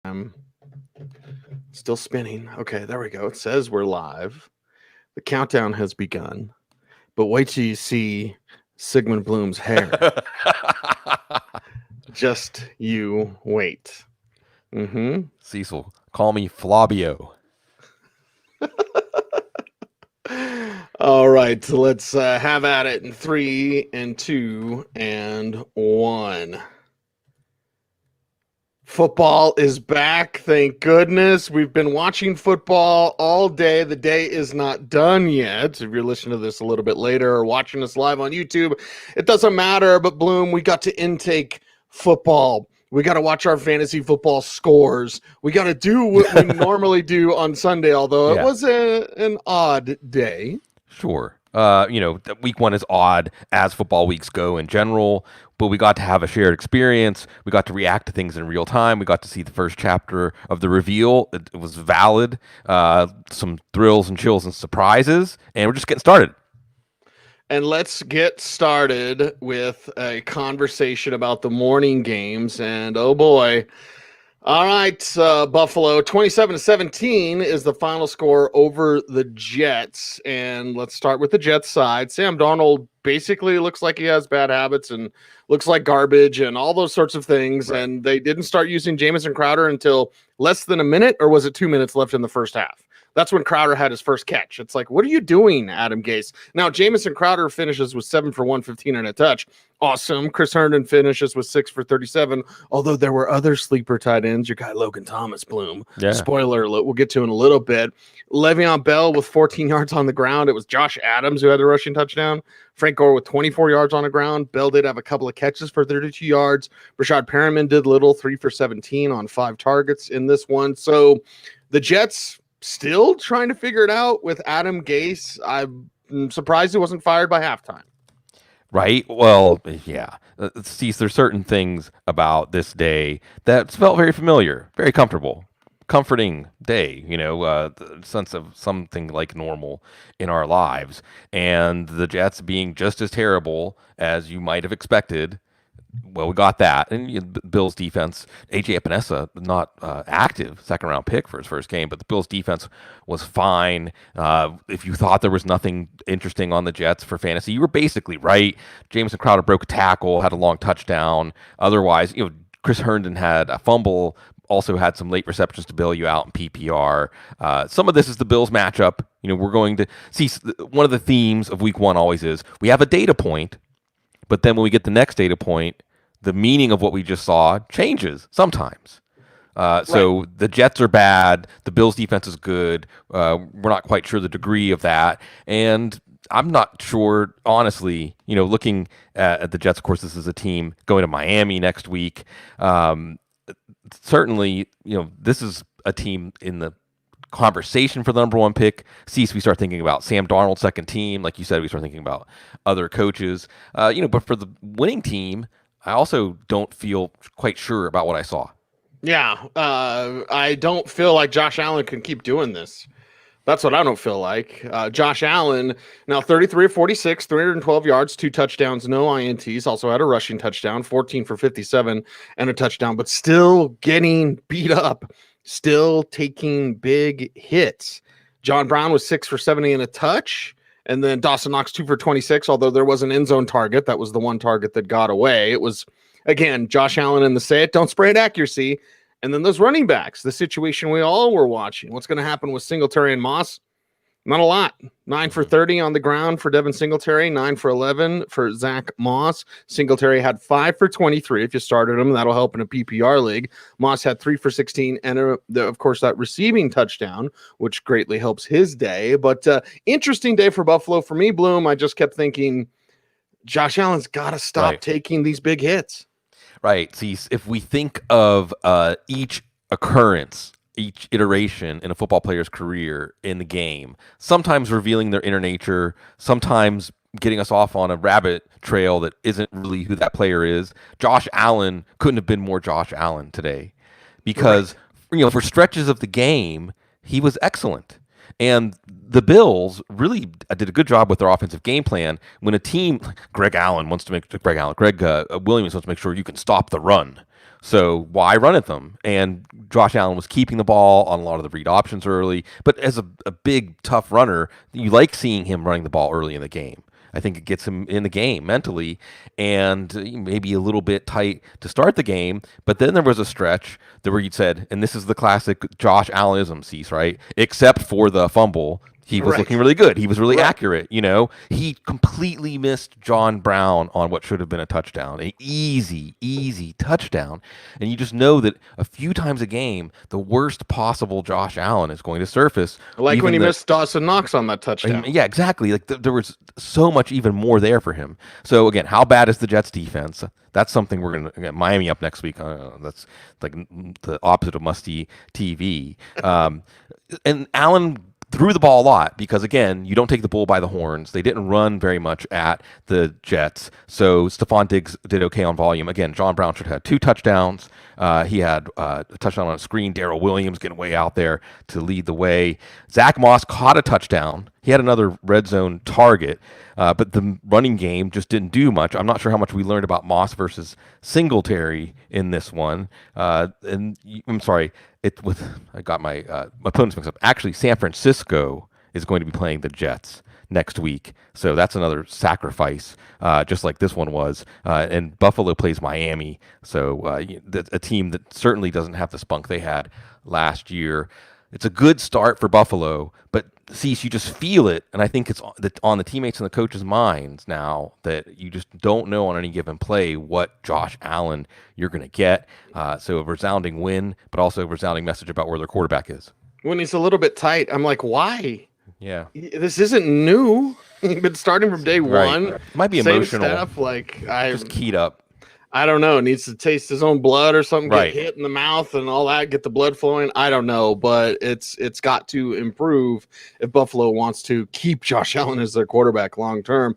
I'm still spinning. Okay, there we go. It says we're live. The countdown has begun. But wait till you see Sigmund Bloom's hair. Just you wait. Cecil, call me Flabio. All right, so let's have at it in 3 and 2 and 1. Football is back. Thank goodness. We've been watching football all day. The day is not done yet. If you're listening to this a little bit later or watching us live on YouTube, it doesn't matter. But Bloom, we got to intake football. We got to watch our fantasy football scores. We got to do what we normally do on Sunday, although it was an odd day. Sure. Week one is odd as football weeks go in general, but we got to have a shared experience. We got to react to things in real time. We got to see the first chapter of the reveal. It was valid. Some thrills and chills and surprises, and we're just getting started. And let's get started with a conversation about the morning games. And oh boy. All right, Buffalo, 27-17 is the final score over the Jets. And let's start with the Jets side. Sam Darnold basically looks like he has bad habits and looks like garbage and all those sorts of things. Right. And they didn't start using Jamison Crowder until less than a minute, or was it 2 minutes left in the first half? That's when Crowder had his first catch. It's like, what are you doing, Adam Gase? Now, Jamison Crowder finishes with 7 for 115 and a touch. Awesome. Chris Herndon finishes with 6 for 37, although there were other sleeper tight ends. Your guy, Logan Thomas, Bloom. Yeah. Spoiler alert, we'll get to in a little bit. Le'Veon Bell with 14 yards on the ground. It was Josh Adams who had the rushing touchdown. Frank Gore with 24 yards on the ground. Bell did have a couple of catches for 32 yards. Rashad Perriman did little, 3 for 17 on 5 targets in this one. So the Jets still trying to figure it out with Adam Gase. I'm surprised he wasn't fired by halftime. Right. Well, yeah. See, there's certain things about this day that felt very familiar, very comfortable, comforting day, the sense of something like normal in our lives. And the Jets being just as terrible as you might have expected. Well, we got that. And Bills defense, A.J. Epinesa, not active, second-round pick for his first game, but the Bills defense was fine. If you thought there was nothing interesting on the Jets for fantasy, you were basically right. Jamison Crowder broke a tackle, had a long touchdown. Otherwise, Chris Herndon had a fumble, also had some late receptions to bail you out in PPR. Some of this is the Bills matchup. We're going to see one of the themes of week one always is we have a data point, but then when we get the next data point, the meaning of what we just saw changes sometimes. So the Jets are bad. The Bills defense is good. We're not quite sure the degree of that. And I'm not sure, honestly, looking at the Jets, of course, this is a team going to Miami next week. Certainly, this is a team in the conversation for the number one pick. We start thinking about Sam Darnold's second team. Like you said, we start thinking about other coaches. But for the winning team, I also don't feel quite sure about what I saw. Yeah, I don't feel like Josh Allen can keep doing this. That's what I don't feel like. Josh Allen, now 33 of 46, 312 yards, 2 touchdowns, no INTs. Also had a rushing touchdown, 14 for 57 and a touchdown, but still getting beat up. Still taking big hits. John Brown was 6 for 70 and a touch. And then Dawson Knox 2 for 26, although there was an end zone target. That was the one target that got away. It was, again, Josh Allen in the say it, don't spray it accuracy. And then those running backs, the situation we all were watching. What's going to happen with Singletary and Moss? Not a lot. 9 for 30 on the ground for Devin Singletary, 9 for 11 for Zach Moss. Singletary had 5 for 23. If you started him, that'll help in a PPR league. Moss had 3 for 16 and, of course, that receiving touchdown, which greatly helps his day. But interesting day for Buffalo. For me, Bloom, I just kept thinking Josh Allen's got to stop taking these big hits. Right. See, if we think of each occurrence, each iteration in a football player's career in the game, sometimes revealing their inner nature, sometimes getting us off on a rabbit trail that isn't really who that player is. Josh Allen couldn't have been more Josh Allen today because, for stretches of the game, he was excellent. And the Bills really did a good job with their offensive game plan. When a team, Greg Williams wants to make sure you can stop the run. So why run at them? And Josh Allen was keeping the ball on a lot of the read options early. But as a big, tough runner, you like seeing him running the ball early in the game. I think it gets him in the game mentally and maybe a little bit tight to start the game. But then there was a stretch that where you said, and this is the classic Josh Allenism, Cease, right? Except for the fumble. He was looking really good. He was really accurate. He completely missed John Brown on what should have been a touchdown, an easy touchdown. And you just know that a few times a game, the worst possible Josh Allen is going to surface. Like when he missed Dawson Knox on that touchdown. Yeah, exactly. Like there was so much even more there for him. So again, how bad is the Jets defense? That's something we're going to get Miami up next week. That's like the opposite of musty TV. And Allen threw the ball a lot because, again, you don't take the bull by the horns. They didn't run very much at the Jets. So Stephon Diggs did okay on volume. Again, John Brown should have had 2 touchdowns. He had a touchdown on a screen. Darrell Williams getting way out there to lead the way. Zach Moss caught a touchdown. He had another red zone target, but the running game just didn't do much. I'm not sure how much we learned about Moss versus Singletary in this one. I'm sorry. I got my opponents mixed up. Actually, San Francisco is going to be playing the Jets next week, so that's another sacrifice, just like this one was. And Buffalo plays Miami, so a team that certainly doesn't have the spunk they had last year. It's a good start for Buffalo, but Cease, you just feel it, and I think it's on the teammates and the coaches' minds now that you just don't know on any given play what Josh Allen you're going to get. So a resounding win, but also a resounding message about where their quarterback is. When he's a little bit tight, I'm like, why? Yeah. This isn't new. He's been starting from day one. It might be same emotional. Stuff. Like just keyed up. I don't know. Needs to taste his own blood or something, Right. get hit in the mouth and all that, get the blood flowing. I don't know, but it's got to improve if Buffalo wants to keep Josh Allen as their quarterback long term.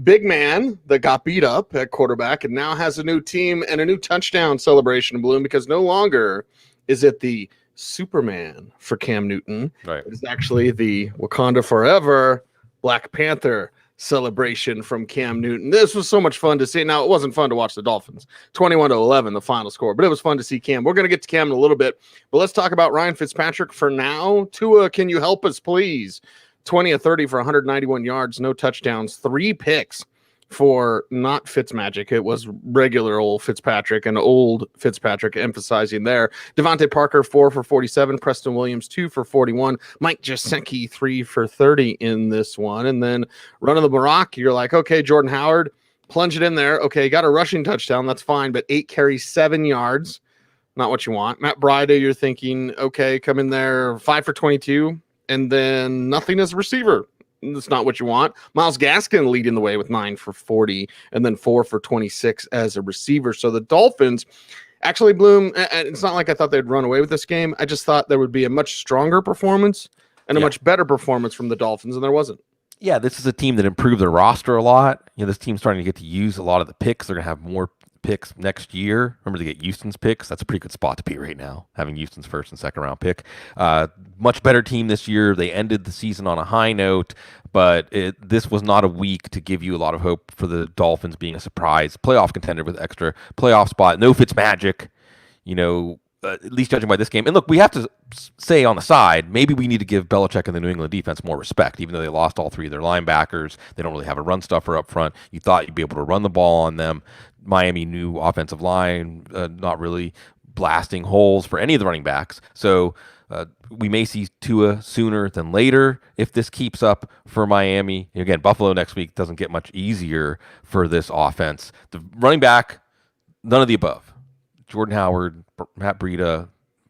Big man that got beat up at quarterback and now has a new team and a new touchdown celebration balloon because no longer is it the Superman for Cam Newton. Right. It is actually the Wakanda Forever Black Panther celebration from Cam Newton. This was so much fun to see. Now, it wasn't fun to watch the Dolphins. 21-11, the final score, but it was fun to see Cam. We're going to get to Cam in a little bit, but let's talk about Ryan Fitzpatrick for now. Tua, can you help us, please? 20 of 30 for 191 yards, no touchdowns, 3 picks for not Fitzmagic. It was regular old Fitzpatrick and old Fitzpatrick emphasizing there. Devontae Parker, 4 for 47. Preston Williams, 2 for 41. Mike Gesicki, 3 for 30 in this one. And then running the Barack, you're like, okay, Jordan Howard, plunge it in there. Okay, got a rushing touchdown. That's fine, but 8 carries, 7 yards. Not what you want. Matt Breida, you're thinking, okay, come in there, 5 for 22, and then nothing as a receiver. That's not what you want. Myles Gaskin leading the way with 9 for 40 and then 4 for 26 as a receiver. So the Dolphins actually, Bloom, and it's not like I thought they'd run away with this game. I just thought there would be a much stronger performance and a much better performance from the Dolphins, and there wasn't. Yeah, this is a team that improved their roster a lot. This team's starting to get to use a lot of the picks. They're going to have more picks next year. Remember to get Houston's picks. That's a pretty good spot to be right now, having Houston's first and second round pick. Much better team this year. They ended the season on a high note, but this was not a week to give you a lot of hope for the Dolphins being a surprise playoff contender with extra playoff spot. No Fitzmagic, at least judging by this game. And look, we have to say on the side, maybe we need to give Belichick and the New England defense more respect, even though they lost all 3 of their linebackers. They don't really have a run stuffer up front. You thought you'd be able to run the ball on them. Miami, new offensive line, not really blasting holes for any of the running backs. So we may see Tua sooner than later if this keeps up for Miami. Again, Buffalo next week doesn't get much easier for this offense. The running back, none of the above. Jordan Howard, Matt Breida,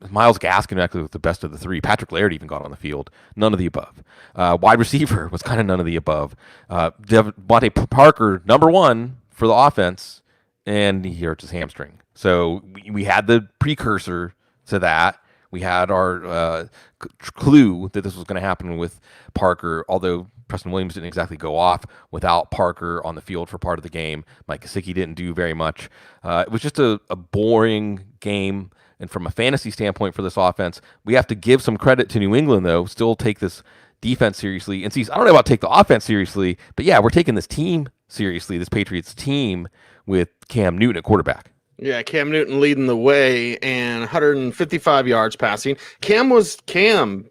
Myles Gaskin actually was the best of the 3. Patrick Laird even got on the field. None of the above. Wide receiver was kind of none of the above. Devontae Parker, number 1 for the offense, and he hurts his hamstring. So we had the precursor to that. We had our clue that this was going to happen with Parker, although Preston Williams didn't exactly go off without Parker on the field for part of the game. Mike Gesicki didn't do very much. It was just a boring game. And from a fantasy standpoint for this offense, we have to give some credit to New England, though, still take this defense seriously. And see, I don't know about take the offense seriously, but yeah, we're taking this team seriously, this Patriots team with Cam Newton at quarterback. Yeah, Cam Newton leading the way and 155 yards passing. Cam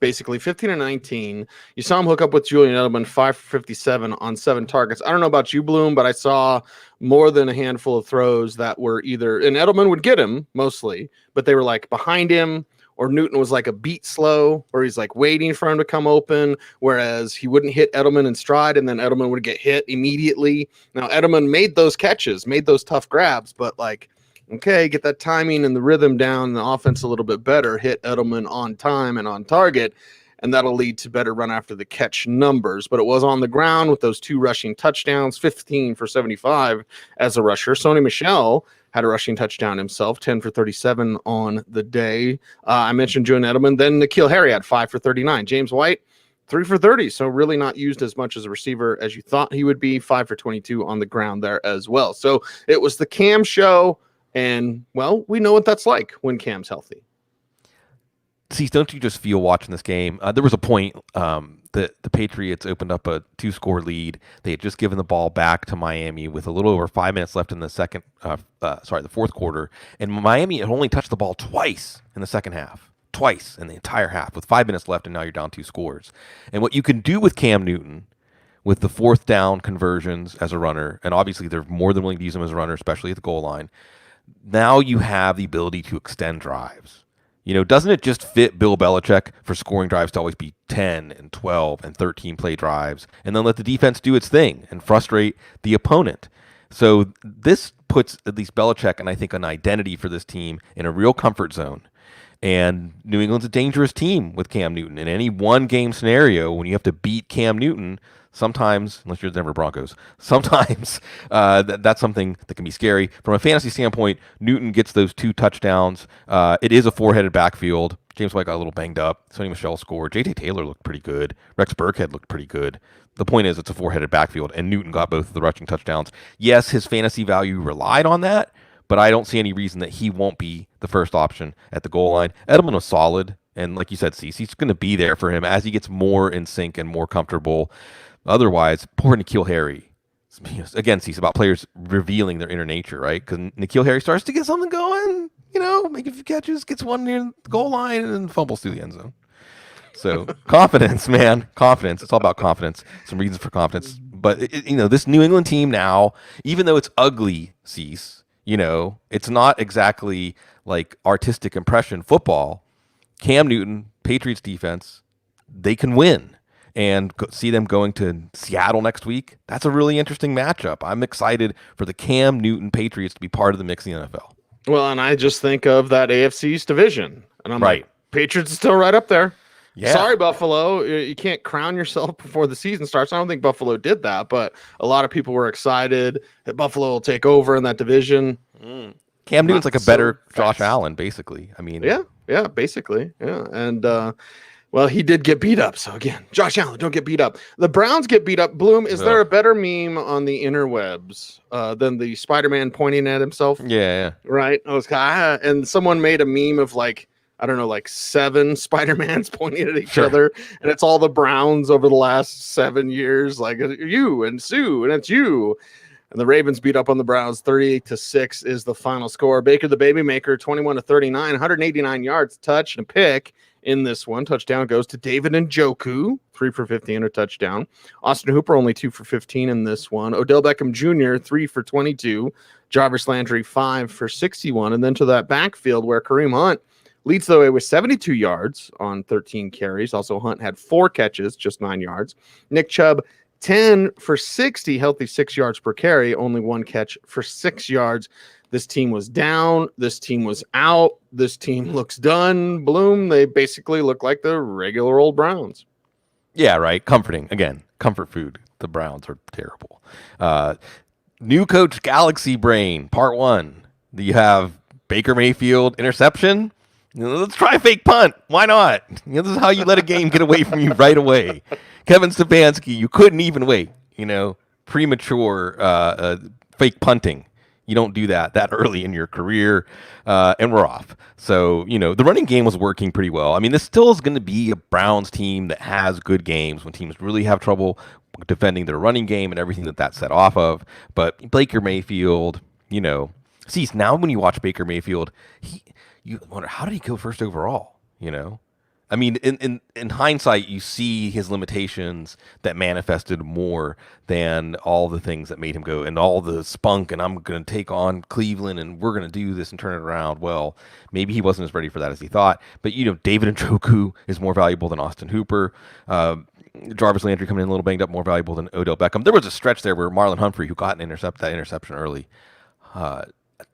basically 15 and 19. You saw him hook up with Julian Edelman 5 for 57 on 7 targets. I don't know about you, Bloom, but I saw more than a handful of throws that were either, and Edelman would get him mostly, but they were like behind him, or Newton was like a beat slow, or he's like waiting for him to come open, whereas he wouldn't hit Edelman in stride, and then Edelman would get hit immediately. Now, Edelman made those catches, made those tough grabs, but like, okay, get that timing and the rhythm down, the offense a little bit better, hit Edelman on time and on target, and that'll lead to better run after the catch numbers. But it was on the ground with those 2 rushing touchdowns, 15 for 75 as a rusher. Sony Michel had a rushing touchdown himself, 10 for 37 on the day. I mentioned Julian Edelman. Then N'Keal Harry had 5 for 39. James White, 3 for 30. So really not used as much as a receiver as you thought he would be. 5 for 22 on the ground there as well. So it was the Cam show. And, well, we know what that's like when Cam's healthy. See, don't you just feel watching this game? There was a point that the Patriots opened up a 2-score lead. They had just given the ball back to Miami with a little over 5 minutes left in the the fourth quarter. And Miami had only touched the ball twice in the second half. Twice in the entire half with 5 minutes left, and now you're down 2 scores. And what you can do with Cam Newton with the 4th down conversions as a runner, and obviously they're more than willing to use him as a runner, especially at the goal line, now you have the ability to extend drives. You know, doesn't it just fit Bill Belichick for scoring drives to always be 10 and 12 and 13 play drives and then let the defense do its thing and frustrate the opponent? So this puts at least Belichick, and I think an identity for this team, in a real comfort zone. And New England's a dangerous team with Cam Newton. In any one-game scenario, when you have to beat Cam Newton, sometimes, unless you're the Denver Broncos, sometimes that's something that can be scary. From a fantasy standpoint, Newton gets those 2 touchdowns. It is a 4-headed backfield. James White got a little banged up. Sony Michel scored. J.T. Taylor looked pretty good. Rex Burkhead looked pretty good. The point is, it's a 4-headed backfield, and Newton got both of the rushing touchdowns. Yes, his fantasy value relied on that, but I don't see any reason that he won't be the first option at the goal line. Edelman was solid, and like you said, Cecil's going to be there for him as he gets more in sync and more comfortable. Otherwise, poor N'Keal Harry. Again, Cecil, about players revealing their inner nature, right? Because N'Keal Harry starts to get something going, make a few catches, gets one near the goal line, and then fumbles through the end zone. So confidence, man, confidence. It's all about confidence. Some reasons for confidence. But, this New England team now, even though it's ugly, Cecil, it's not exactly like artistic impression football. Cam Newton, Patriots defense, they can win. And see them going to Seattle next week. That's a really interesting matchup. I'm excited for the Cam Newton Patriots to be part of the mix in the NFL. Well, and I just think of that AFC East division. And I'm right. Like, Patriots are still right up there. Yeah. Sorry, Buffalo. You can't crown yourself before the season starts. I don't think Buffalo did that, but a lot of people were excited that Buffalo will take over in that division. Cam Newton's like a better Josh Allen, basically. I mean, yeah, basically. Yeah. And, well, he did get beat up. So, again, Josh Allen, don't get beat up. The Browns get beat up. Bloom, is there a better meme on the interwebs than the Spider-Man pointing at himself? Yeah. Right? And someone made a meme of like 7 Spider-Mans pointing at each other. And it's all the Browns over the last 7 years. Like, you and Sue, and it's you. And the Ravens beat up on the Browns. 38-6 is the final score. Baker the Baby Maker, 21-39, 189 yards, touch, and a pick. In this one, touchdown goes to David Njoku, 3 for 15, a touchdown. Austin Hooper, only 2 for 15 in this one. Odell Beckham Jr., 3 for 22. Jarvis Landry, 5 for 61. And then to that backfield where Kareem Hunt leads the way with 72 yards on 13 carries. Also, Hunt had 4 catches, just 9 yards. Nick Chubb, 10 for 60, healthy 6 yards per carry, only 1 catch for 6 yards. This team was down. This team was out. This team looks done. Bloom, they basically look like the regular old Browns. Yeah, right. Comforting. Again, comfort food. The Browns are terrible. New coach Galaxy Brain, part 1. You have Baker Mayfield interception. Let's try a fake punt. Why not? This is how you let a game get away from you right away. Kevin Stefanski, you couldn't even wait. Premature fake punting. You don't do that early in your career, and we're off. So, the running game was working pretty well. I mean, this still is going to be a Browns team that has good games when teams really have trouble defending their running game and everything that set off of. But Baker Mayfield, See, now when you watch Baker Mayfield, you wonder, how did he go first overall? I mean, in hindsight, you see his limitations that manifested more than all the things that made him go, and all the spunk, and I'm going to take on Cleveland, and we're going to do this and turn it around. Well, maybe he wasn't as ready for that as he thought. But, David Njoku is more valuable than Austin Hooper. Jarvis Landry coming in a little banged up, more valuable than Odell Beckham. There was a stretch there where Marlon Humphrey, who got that interception early,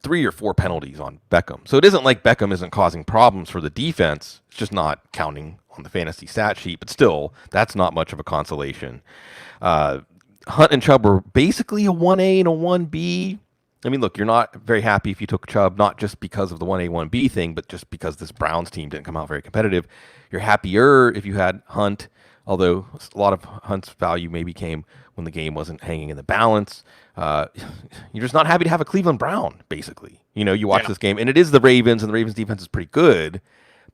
3 or 4 penalties on Beckham. So it isn't like Beckham isn't causing problems for the defense. It's just not counting on the fantasy stat sheet. But still, that's not much of a consolation. Hunt and Chubb were basically a 1A and a 1B. I mean, look, you're not very happy if you took Chubb, not just because of the 1A, 1B thing, but just because this Browns team didn't come out very competitive. You're happier if you had Hunt, although a lot of Hunt's value maybe came when the game wasn't hanging in the balance. You're just not happy to have a Cleveland Brown, basically. You watch this game, and it is the Ravens, and the Ravens defense is pretty good,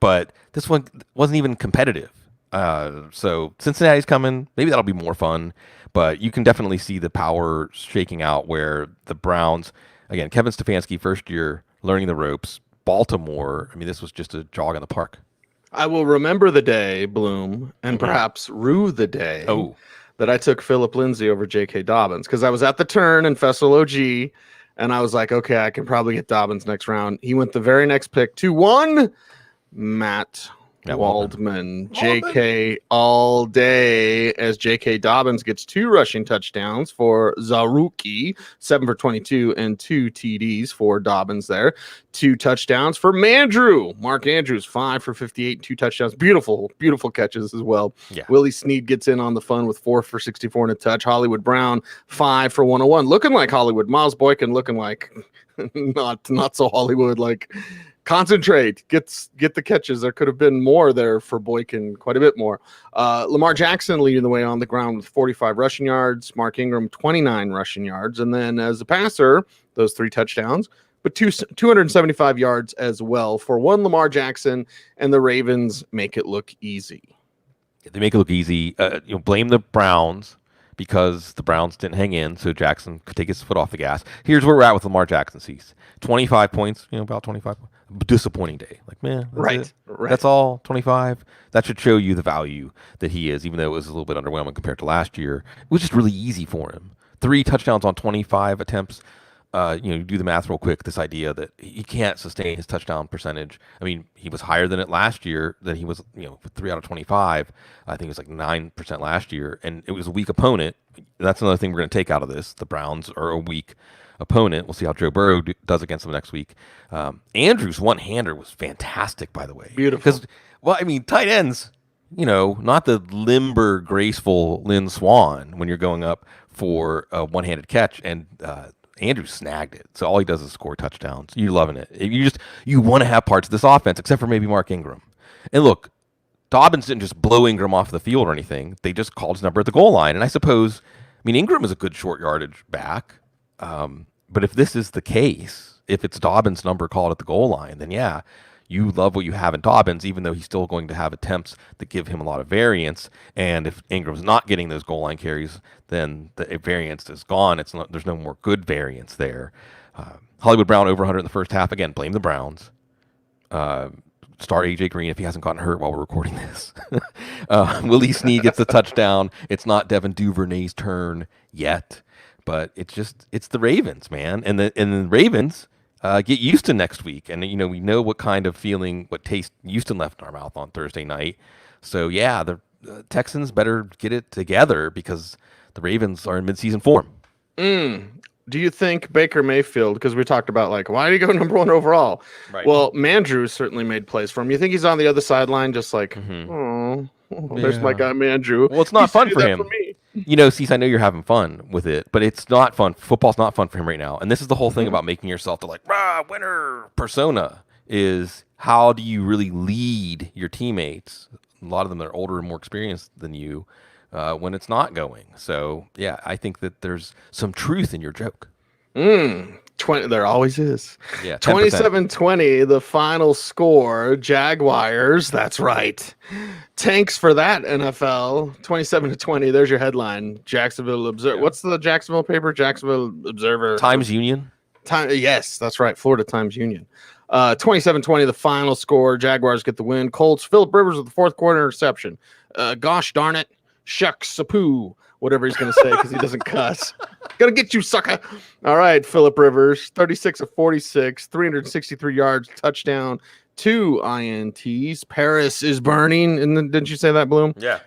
but this one wasn't even competitive. So Cincinnati's coming. Maybe that'll be more fun, but you can definitely see the power shaking out where the Browns, again, Kevin Stefanski, first year, learning the ropes. Baltimore, I mean, this was just a jog in the park. I will remember the day, Bloom, and perhaps rue the day that I took Philip Lindsay over J.K. Dobbins, because I was at the turn in Festival OG, and I was like, okay, I can probably get Dobbins next round. He went the very next pick, 2-1, Matt Waldman. JK all day, as JK Dobbins gets 2 rushing touchdowns for Zaruki, 7 for 22 and 2 TDs for Dobbins there. 2 touchdowns for Mark Andrews, 5 for 58, 2 touchdowns. Beautiful catches as well. Yeah. Willie Snead gets in on the fun with 4 for 64 and a touch. Hollywood Brown, 5 for 101. Looking like Hollywood. Miles Boykin looking like not so Hollywood, like concentrate, get the catches. There could have been more there for Boykin, quite a bit more. Lamar Jackson leading the way on the ground with 45 rushing yards. Mark Ingram, 29 rushing yards. And then as a passer, those 3 touchdowns, but 275 yards as well for one Lamar Jackson, and the Ravens make it look easy. They make it look easy. Blame the Browns because the Browns didn't hang in, so Jackson could take his foot off the gas. Here's where we're at with Lamar Jackson. Sees 25 points, about 25. Disappointing day. Like, man, right. That's all, 25. That should show you the value that he is, even though it was a little bit underwhelming compared to last year. It was just really easy for him. 3 touchdowns on 25 attempts. You do the math real quick. This idea that he can't sustain his touchdown percentage. I mean, he was higher than it last year. Than he was, 3 out of 25. I think it was like 9% last year, and it was a weak opponent. That's another thing we're going to take out of this. The Browns are a weak opponent. We'll see how Joe Burrow does against them next week. Andrews' one-hander was fantastic, by the way. Beautiful. Because, tight ends, not the limber, graceful Lynn Swan when you're going up for a one-handed catch, and Andrews snagged it. So all he does is score touchdowns. You're loving it. You want to have parts of this offense, except for maybe Mark Ingram. And look, Dobbins didn't just blow Ingram off the field or anything. They just called his number at the goal line. And I suppose, Ingram is a good short yardage back. But if this is the case, if it's Dobbins' number called at the goal line, then yeah, you love what you have in Dobbins, even though he's still going to have attempts that give him a lot of variance. And if Ingram's not getting those goal line carries, then the variance is gone. There's no more good variance there. Hollywood Brown over 100 in the first half. Again, blame the Browns. Start AJ Green if he hasn't gotten hurt while we're recording this. Willie Snead gets the touchdown. It's not Devin Duvernay's turn yet. But it's the Ravens, man. And the Ravens get Houston next week. And, we know what kind of feeling, what taste Houston left in our mouth on Thursday night. So, yeah, the Texans better get it together because the Ravens are in midseason form. Do you think Baker Mayfield, because we talked about, why did he go number 1 overall? Right. Well, Mandrew certainly made plays for him. You think he's on the other sideline just there's my guy Mandrew. Well, it's not fun for him. Cease, I know you're having fun with it, but it's not fun. Football's not fun for him right now. And this is the whole thing about making yourself the winner persona is how do you really lead your teammates? A lot of them are older and more experienced than you when it's not going. So, yeah, I think that there's some truth in your joke. 20, there always is. Yeah, 27-20, the final score. Jaguars, that's right. Tanks for that, NFL. 27-20, there's your headline. Jacksonville Observer. Yeah. What's the Jacksonville paper? Jacksonville Observer. Times Union. Yes, that's right. Florida Times Union. 27-20, the final score. Jaguars get the win. Colts, Phillip Rivers with the fourth quarter interception. Gosh darn it. Shucks, sapoo. Whatever he's going to say because he doesn't cuss. Gonna get you, sucker. All right, Phillip Rivers, 36 of 46, 363 yards, touchdown, 2 INTs. Paris is burning. And then, didn't you say that, Bloom? Yeah.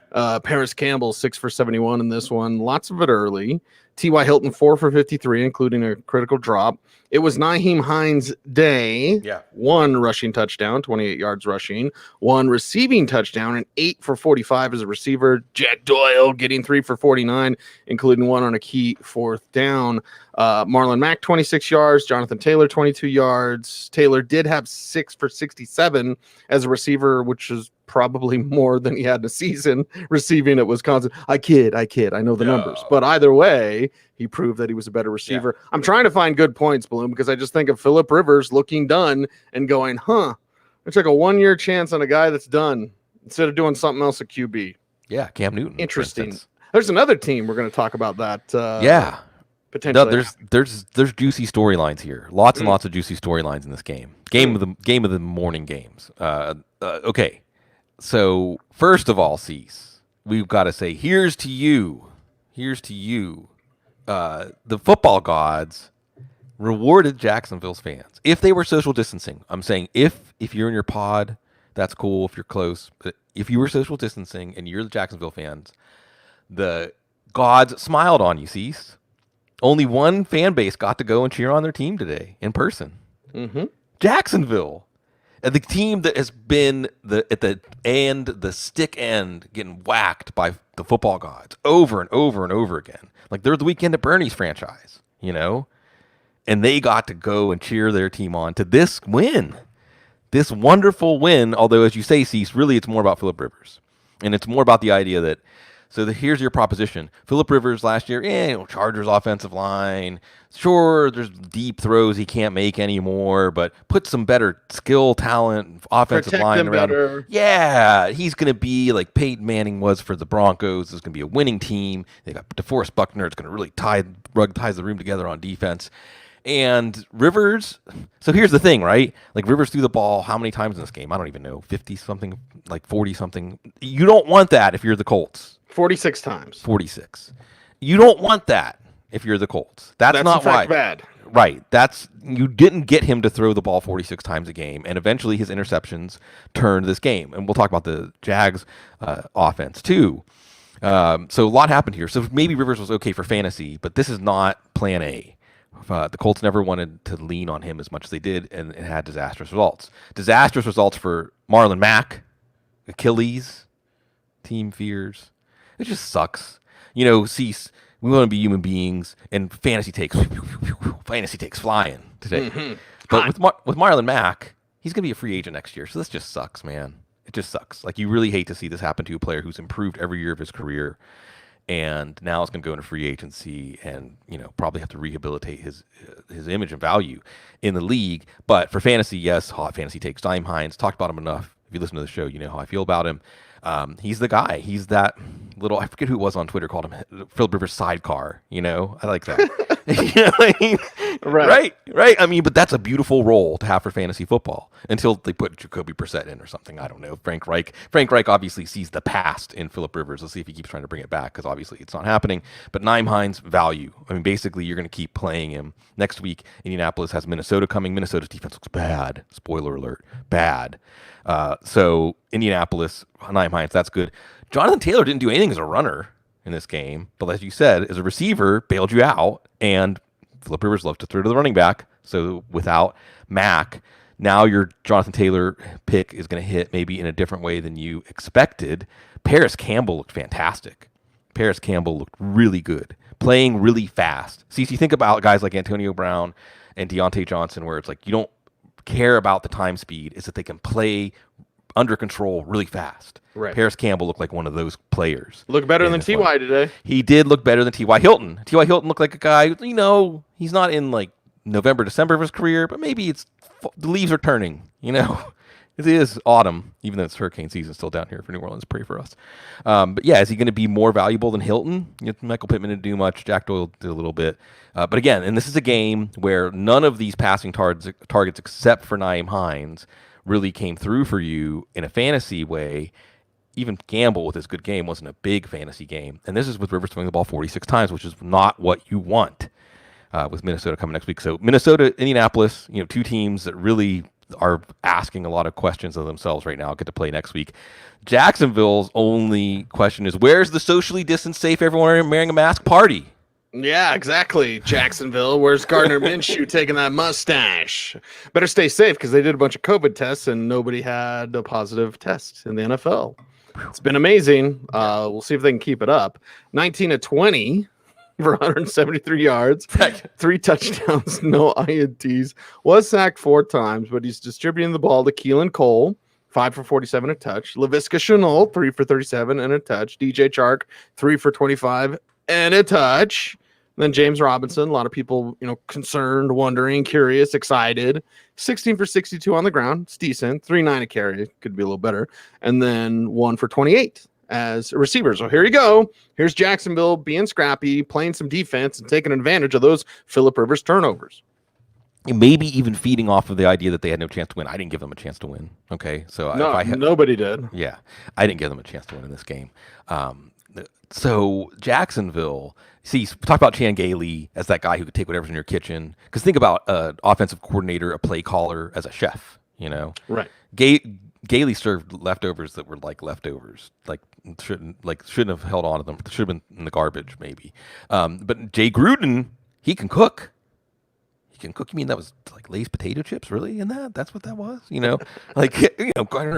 Paris Campbell, 6 for 71 in this one. Lots of it early. T.Y. Hilton, 4 for 53, including a critical drop. It was Nyheim Hines' day. Yeah. 1 rushing touchdown, 28 yards rushing. 1 receiving touchdown, and 8 for 45 as a receiver. Jack Doyle getting 3 for 49, including 1 on a key fourth down. Marlon Mack, 26 yards. Jonathan Taylor, 22 yards. Taylor did have 6 for 67 as a receiver, which is probably more than he had in a season receiving at Wisconsin. I kid. I know the numbers. But either way, he proved that he was a better receiver. Yeah. I'm trying to find good points, Bloom, because I just think of Phillip Rivers looking done and going, it's like a 1-year chance on a guy that's done instead of doing something else at QB. Yeah, Cam Newton. Interesting. There's another team we're going to talk about that. Potentially. No, there's juicy storylines here. Lots and lots of juicy storylines in this game. Game of the morning games. Okay. So, first of all, Cease, we've got to say, here's to you. The football gods rewarded Jacksonville's fans. If they were social distancing, I'm saying if you're in your pod, that's cool if you're close. But if you were social distancing and you're the Jacksonville fans, the gods smiled on you, Cease. Only one fan base got to go and cheer on their team today in person. Mm-hmm. Jacksonville. And the team that has been at the stick end getting whacked by the football gods over and over and over again. Like they're the Weekend at Bernie's franchise, and they got to go and cheer their team on to this win, this wonderful win. Although, as you say, Cease, really it's more about Phillip Rivers, and it's more about the idea that. So here's your proposition. Phillip Rivers last year, Chargers offensive line. Sure, there's deep throws he can't make anymore, but put some better skill, talent, offensive line around him. Yeah, he's going to be like Peyton Manning was for the Broncos. It's going to be a winning team. They got DeForest Buckner. It's going to really ties the room together on defense. And Rivers, so here's the thing, right? Like Rivers threw the ball how many times in this game? I don't even know, 50-something, like 40-something. You don't want that if you're the Colts. 46 times. 46. You don't want that if you're the Colts. That's not in fact bad. Right. You didn't get him to throw the ball 46 times a game, and eventually his interceptions turned this game. And we'll talk about the Jags offense too. So a lot happened here. So maybe Rivers was okay for fantasy, but this is not plan A. The Colts never wanted to lean on him as much as they did, and it had disastrous results. Disastrous results for Marlon Mack, Achilles, team fears. It just sucks. Cease, we want to be human beings, and fantasy takes flying today. Mm-hmm. But with Marlon Mack, he's going to be a free agent next year, so this just sucks, man. It just sucks. Like, you really hate to see this happen to a player who's improved every year of his career, and now it's going to go into free agency and, probably have to rehabilitate his image and value in the league. But for fantasy, yes, hot fantasy takes. Nyheim Hines, talked about him enough. If you listen to the show, you know how I feel about him. He's the guy. He's that little, I forget who it was on Twitter, called him Phillip Rivers sidecar. I like that. What I mean? Right. I mean, but that's a beautiful role to have for fantasy football until they put Jacoby Brissett in or something. I don't know. Frank Reich obviously sees the past in Phillip Rivers. Let's see if he keeps trying to bring it back, because obviously it's not happening. But Nyheim Hines, value. I mean, basically you're going to keep playing him. Next week, Indianapolis has Minnesota coming. Minnesota's defense looks bad. Spoiler alert. Bad. So Indianapolis, Nyheim Hines, that's good. Jonathan Taylor didn't do anything as a runner in this game, but as you said, as a receiver, bailed you out, and Phillip Rivers loved to throw to the running back. So without Mack, now your Jonathan Taylor pick is going to hit maybe in a different way than you expected. Paris Campbell looked fantastic. Paris Campbell looked really good, playing really fast. See, so you think about guys like Antonio Brown and Deontay Johnson, where it's like you don't care about the time speed, is that they can play under control really fast. Right. Paris Campbell looked like one of those players. Looked better than T.Y. today. He did look better than T.Y. Hilton. T.Y. Hilton looked like a guy, he's not in like November, December of his career, but maybe it's the leaves are turning, It is autumn, even though it's hurricane season still down here for New Orleans. Pray for us. But yeah, is he going to be more valuable than Hilton? Michael Pittman didn't do much. Jack Doyle did a little bit. But again, and this is a game where none of these passing targets except for Nyheim Hines really came through for you in a fantasy way. Even Gamble with his good game wasn't a big fantasy game. And this is with Rivers throwing the ball 46 times, which is not what you want with Minnesota coming next week. So Minnesota, Indianapolis, two teams that really are asking a lot of questions of themselves right now. I'll get to play next week. Jacksonville's only question is, where's the socially distanced, safe, everyone wearing a mask party? Yeah, exactly. Jacksonville. Where's Gardner Minshew taking that mustache? Better stay safe because they did a bunch of COVID tests and nobody had a positive test in the NFL. It's been amazing. We'll see if they can keep it up. 19-20 for 173 yards, 3 touchdowns, no INTs. Was sacked 4 times, but he's distributing the ball to Keelan Cole, 5 for 47, a touch. Laviska Shenault, 3 for 37 and a touch. DJ Chark, 3 for 25 and a touch. And then James Robinson, a lot of people, concerned, wondering, curious, excited. 16 for 62 on the ground. It's decent. 3.9 a carry. Could be a little better. And then 1 for 28 as a receiver. So here you go. Here's Jacksonville being scrappy, playing some defense, and taking advantage of those Phillip Rivers turnovers. Maybe even feeding off of the idea that they had no chance to win. I didn't give them a chance to win. Okay, so nobody did. Yeah, I didn't give them a chance to win in this game. So Jacksonville, see, talk about Chan Gailey as that guy who could take whatever's in your kitchen. Because think about an offensive coordinator, a play caller as a chef. Right. Gailey served leftovers that were like leftovers, shouldn't have held on to them. Should have been in the garbage, maybe. But Jay Gruden, he can cook. He can cook. You mean that was like Lay's potato chips, really? In that? That's what that was. Gardner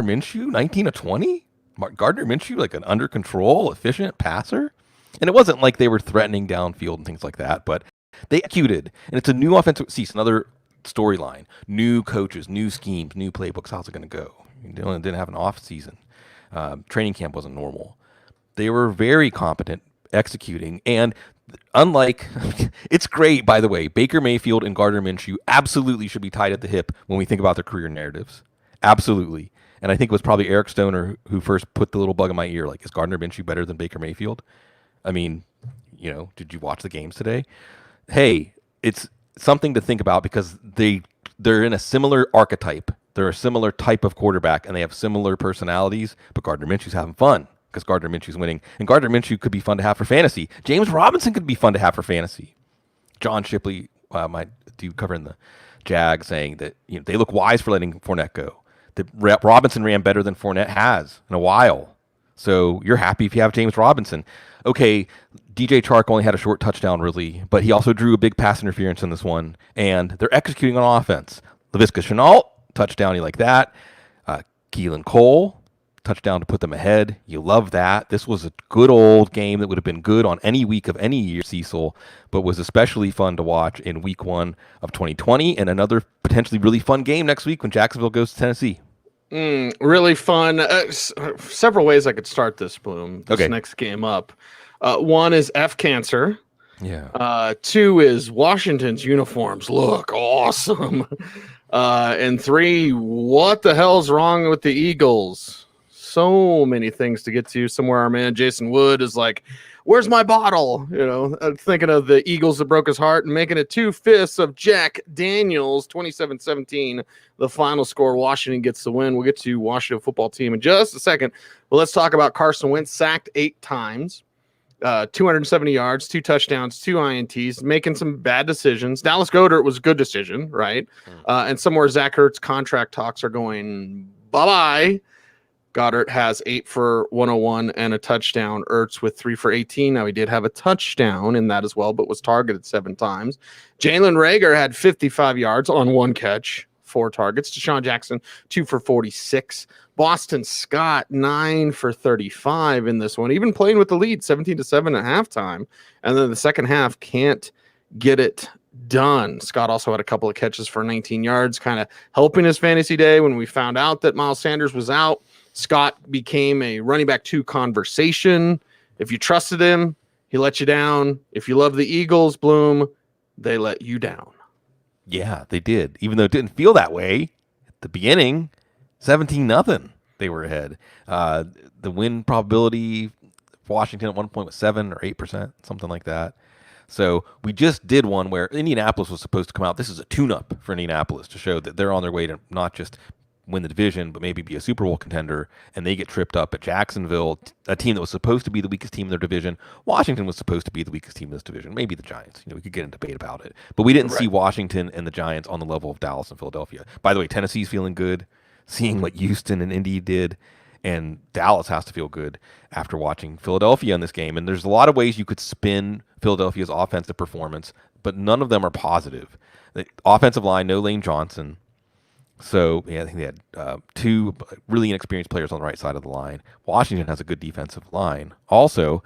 Minshew, 19-20. Gardner Minshew, like an under control, efficient passer. And it wasn't like they were threatening downfield and things like that, but they executed. And it's a new offensive. See, it's another storyline. New coaches, new schemes, new playbooks. How's it going to go? Didn't have an off season. Training camp wasn't normal. They were very competent executing. And unlike, it's great, by the way, Baker Mayfield and Gardner Minshew absolutely should be tied at the hip when we think about their career narratives. Absolutely. And I think it was probably Eric Stoner who first put the little bug in my ear, like, is Gardner Minshew better than Baker Mayfield? I mean, did you watch the games today? Hey, it's something to think about because they're in a similar archetype. They're a similar type of quarterback, and they have similar personalities, but Gardner Minshew's having fun because Gardner Minshew's winning. And Gardner Minshew could be fun to have for fantasy. James Robinson could be fun to have for fantasy. John Shipley, my dude covering the Jags, saying that they look wise for letting Fournette go. That Robinson ran better than Fournette has in a while. So you're happy if you have James Robinson. Okay, DJ Chark only had a short touchdown, really, but he also drew a big pass interference in this one, and they're executing on offense. Laviska Shenault, touchdown, you like that. Keelan Cole, touchdown to put them ahead. You love that. This was a good old game that would have been good on any week of any year, Cecil, but was especially fun to watch in week 1 of 2020, and another potentially really fun game next week when Jacksonville goes to Tennessee. Really fun. Several ways I could start this, Bloom. This next game up. 1 is F cancer. Yeah. 2 is Washington's uniforms look awesome. And 3, what the hell's wrong with the Eagles? So many things to get to. Somewhere our man Jason Wood is like, where's my bottle? Thinking of the Eagles that broke his heart and making it 2/5 of Jack Daniels, 27-17. The final score, Washington gets the win. We'll get to Washington football team in just a second. But let's talk about Carson Wentz, sacked 8 times, 270 yards, 2 touchdowns, 2 INTs, making some bad decisions. Dallas Goedert was a good decision, right? And somewhere Zach Ertz contract talks are going bye-bye. Goddard has 8 for 101 and a touchdown. Ertz with 3 for 18. Now, he did have a touchdown in that as well, but was targeted 7 times. Jalen Reagor had 55 yards on 1 catch, 4 targets. Deshaun Jackson, 2 for 46. Boston Scott, 9 for 35 in this one, even playing with the lead, 17-7 at halftime. And then the second half can't get it done. Scott also had a couple of catches for 19 yards, kind of helping his fantasy day. When we found out that Miles Sanders was out, Scott became a running back 2 conversation. If you trusted him, he let you down. If you love the Eagles, Bloom, they let you down. Yeah, they did. Even though it didn't feel that way at the beginning, 17-0. They were ahead. The win probability, Washington at one point was 7 or 8%, something like that. So we just did one where Indianapolis was supposed to come out. This is a tune-up for Indianapolis to show that they're on their way to not just win the division, but maybe be a Super Bowl contender, and they get tripped up at Jacksonville, a team that was supposed to be the weakest team in their division. Washington was supposed to be the weakest team in this division, maybe the Giants. We could get in debate about it. But we didn't see Washington and the Giants on the level of Dallas and Philadelphia. By the way, Tennessee's feeling good, seeing what Houston and Indy did, and Dallas has to feel good after watching Philadelphia in this game. And there's a lot of ways you could spin Philadelphia's offensive performance, but none of them are positive. The offensive line, no Lane Johnson. So, I think they had two really inexperienced players on the right side of the line. Washington has a good defensive line. Also,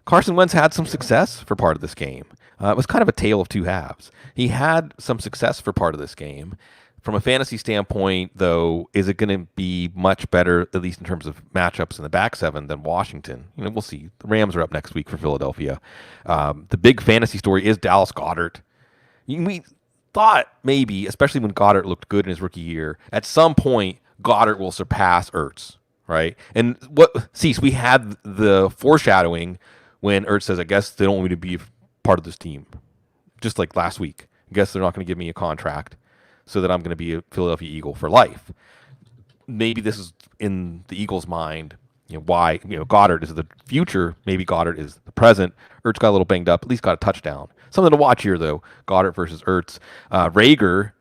Carson Wentz had some success for part of this game. It was kind of a tale of two halves. He had some success for part of this game. From a fantasy standpoint, though, is it going to be much better, at least in terms of matchups in the back seven, than Washington? We'll see. The Rams are up next week for Philadelphia. The big fantasy story is Dallas Goedert. We thought maybe, especially when Goddard looked good in his rookie year, at some point Goddard will surpass Ertz, right? And we had the foreshadowing when Ertz says, I guess they don't want me to be part of this team. Just like last week. I guess they're not going to give me a contract so that I'm going to be a Philadelphia Eagle for life. Maybe this is in the Eagles' mind, why Goddard is the future. Maybe Goddard is the present. Ertz got a little banged up, at least got a touchdown. Something to watch here, though. Goddard versus Ertz. Rager,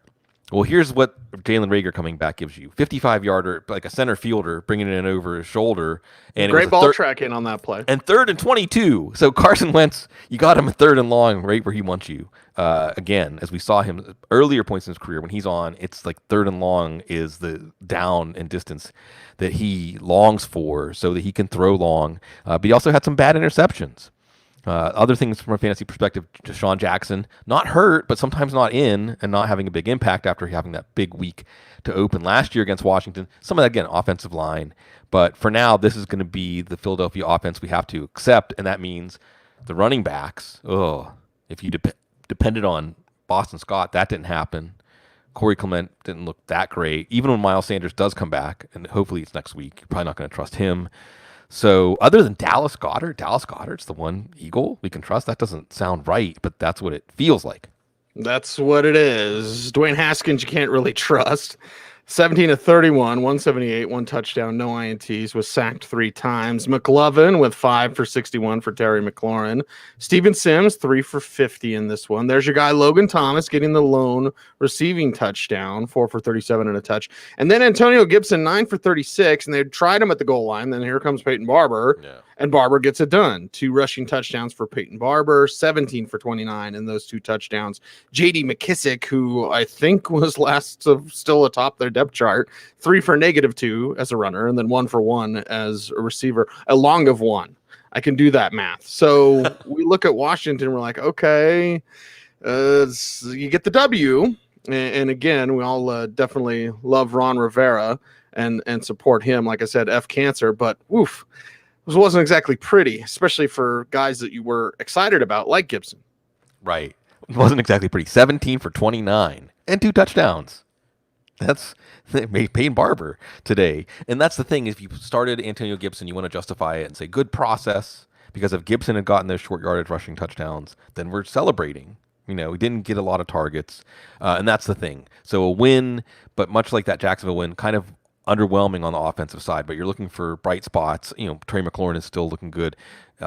well, here's what Jalen Rager coming back gives you. 55-yarder, like a center fielder, bringing it in over his shoulder. And great ball tracking on that play. And 3rd and 22. So Carson Wentz, you got him at 3rd and long, right where he wants you. Again, as we saw him earlier points in his career, when he's on, it's like 3rd and long is the down and distance that he longs for so that he can throw long. But he also had some bad interceptions. Other things from a fantasy perspective, Deshaun Jackson, not hurt, but sometimes not in and not having a big impact after having that big week to open last year against Washington. Some of that, again, offensive line. But for now, this is going to be the Philadelphia offense we have to accept, and that means the running backs. If you depended on Boston Scott, that didn't happen. Corey Clement didn't look that great. Even when Miles Sanders does come back, and hopefully it's next week, you're probably not going to trust him. So other than Dallas Goedert's the one Eagle we can trust. That doesn't sound right, but that's what it feels like. That's what it is. Dwayne Haskins, you can't really trust. 17 of 31, 178, 1 touchdown, no INTs, was sacked 3 times. McLovin with 5 for 61 for Terry McLaurin. Steven Sims, 3 for 50 in this one. There's your guy, Logan Thomas, getting the lone receiving touchdown, 4 for 37 and a touch. And then Antonio Gibson, 9 for 36, and they tried him at the goal line. Then here comes Peyton Barber, and Barber gets it done. 2 rushing touchdowns for Peyton Barber, 17 for 29 in those 2 touchdowns. J.D. McKissick, who I think was still atop their depth chart, 3 for -2 as a runner, and then 1 for 1 as a receiver, a long of 1. I can do that math. So we look at Washington, we're like, okay, you get the W. And again, we all definitely love Ron Rivera and support him. Like I said, F cancer, but oof, it wasn't exactly pretty, especially for guys that you were excited about, like Gibson. Right. It wasn't exactly pretty. 17 for 29 and 2 touchdowns. That's Peyton Barber today. And that's the thing. If you started Antonio Gibson, you want to justify it and say good process, because if Gibson had gotten those short yardage rushing touchdowns, then we're celebrating. He didn't get a lot of targets. And that's the thing. So a win, but much like that Jacksonville win, kind of underwhelming on the offensive side, but you're looking for bright spots. Trey McLaurin is still looking good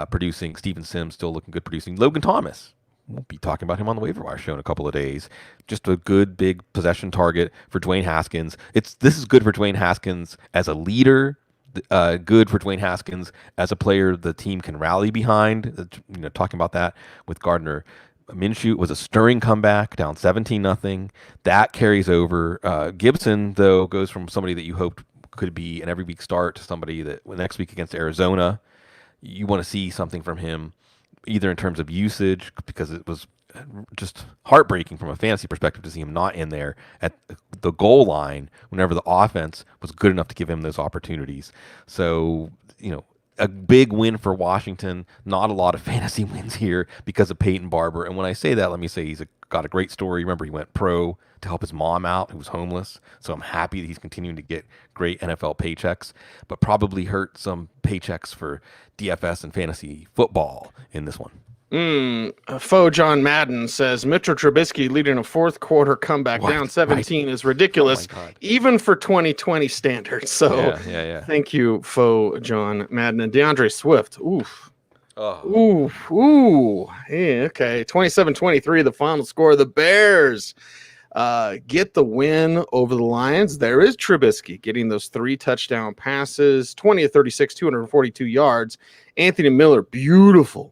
producing. Steven Sims still looking good producing. Logan Thomas, we'll be talking about him on the waiver wire show in a couple of days. Just a good big possession target for Dwayne Haskins. This is good for Dwayne Haskins as a leader. Good for Dwayne Haskins as a player the team can rally behind. Talking about that with Gardner Minshew, was a stirring comeback, down 17-0. That carries over. Gibson, though, goes from somebody that you hoped could be an every week start to somebody that next week against Arizona, you want to see something from him, either in terms of usage, because it was just heartbreaking from a fantasy perspective to see him not in there at the goal line whenever the offense was good enough to give him those opportunities. So, a big win for Washington. Not a lot of fantasy wins here because of Peyton Barber. And when I say that, let me say he's got a great story. Remember, he went pro to help his mom out, who was homeless. So I'm happy that he's continuing to get great NFL paychecks, but probably hurt some paychecks for DFS and fantasy football in this one. Faux John Madden says Mitchell Trubisky leading a fourth quarter comeback down 17 is ridiculous, even for 2020 standards. So yeah. Thank you, Faux John Madden. And DeAndre Swift. Oof. Ooh. Yeah, okay. 27-23, the final score. The Bears get the win over the Lions. There is Trubisky getting those 3 touchdown passes, 20 of 36, 242 yards. Anthony Miller, beautiful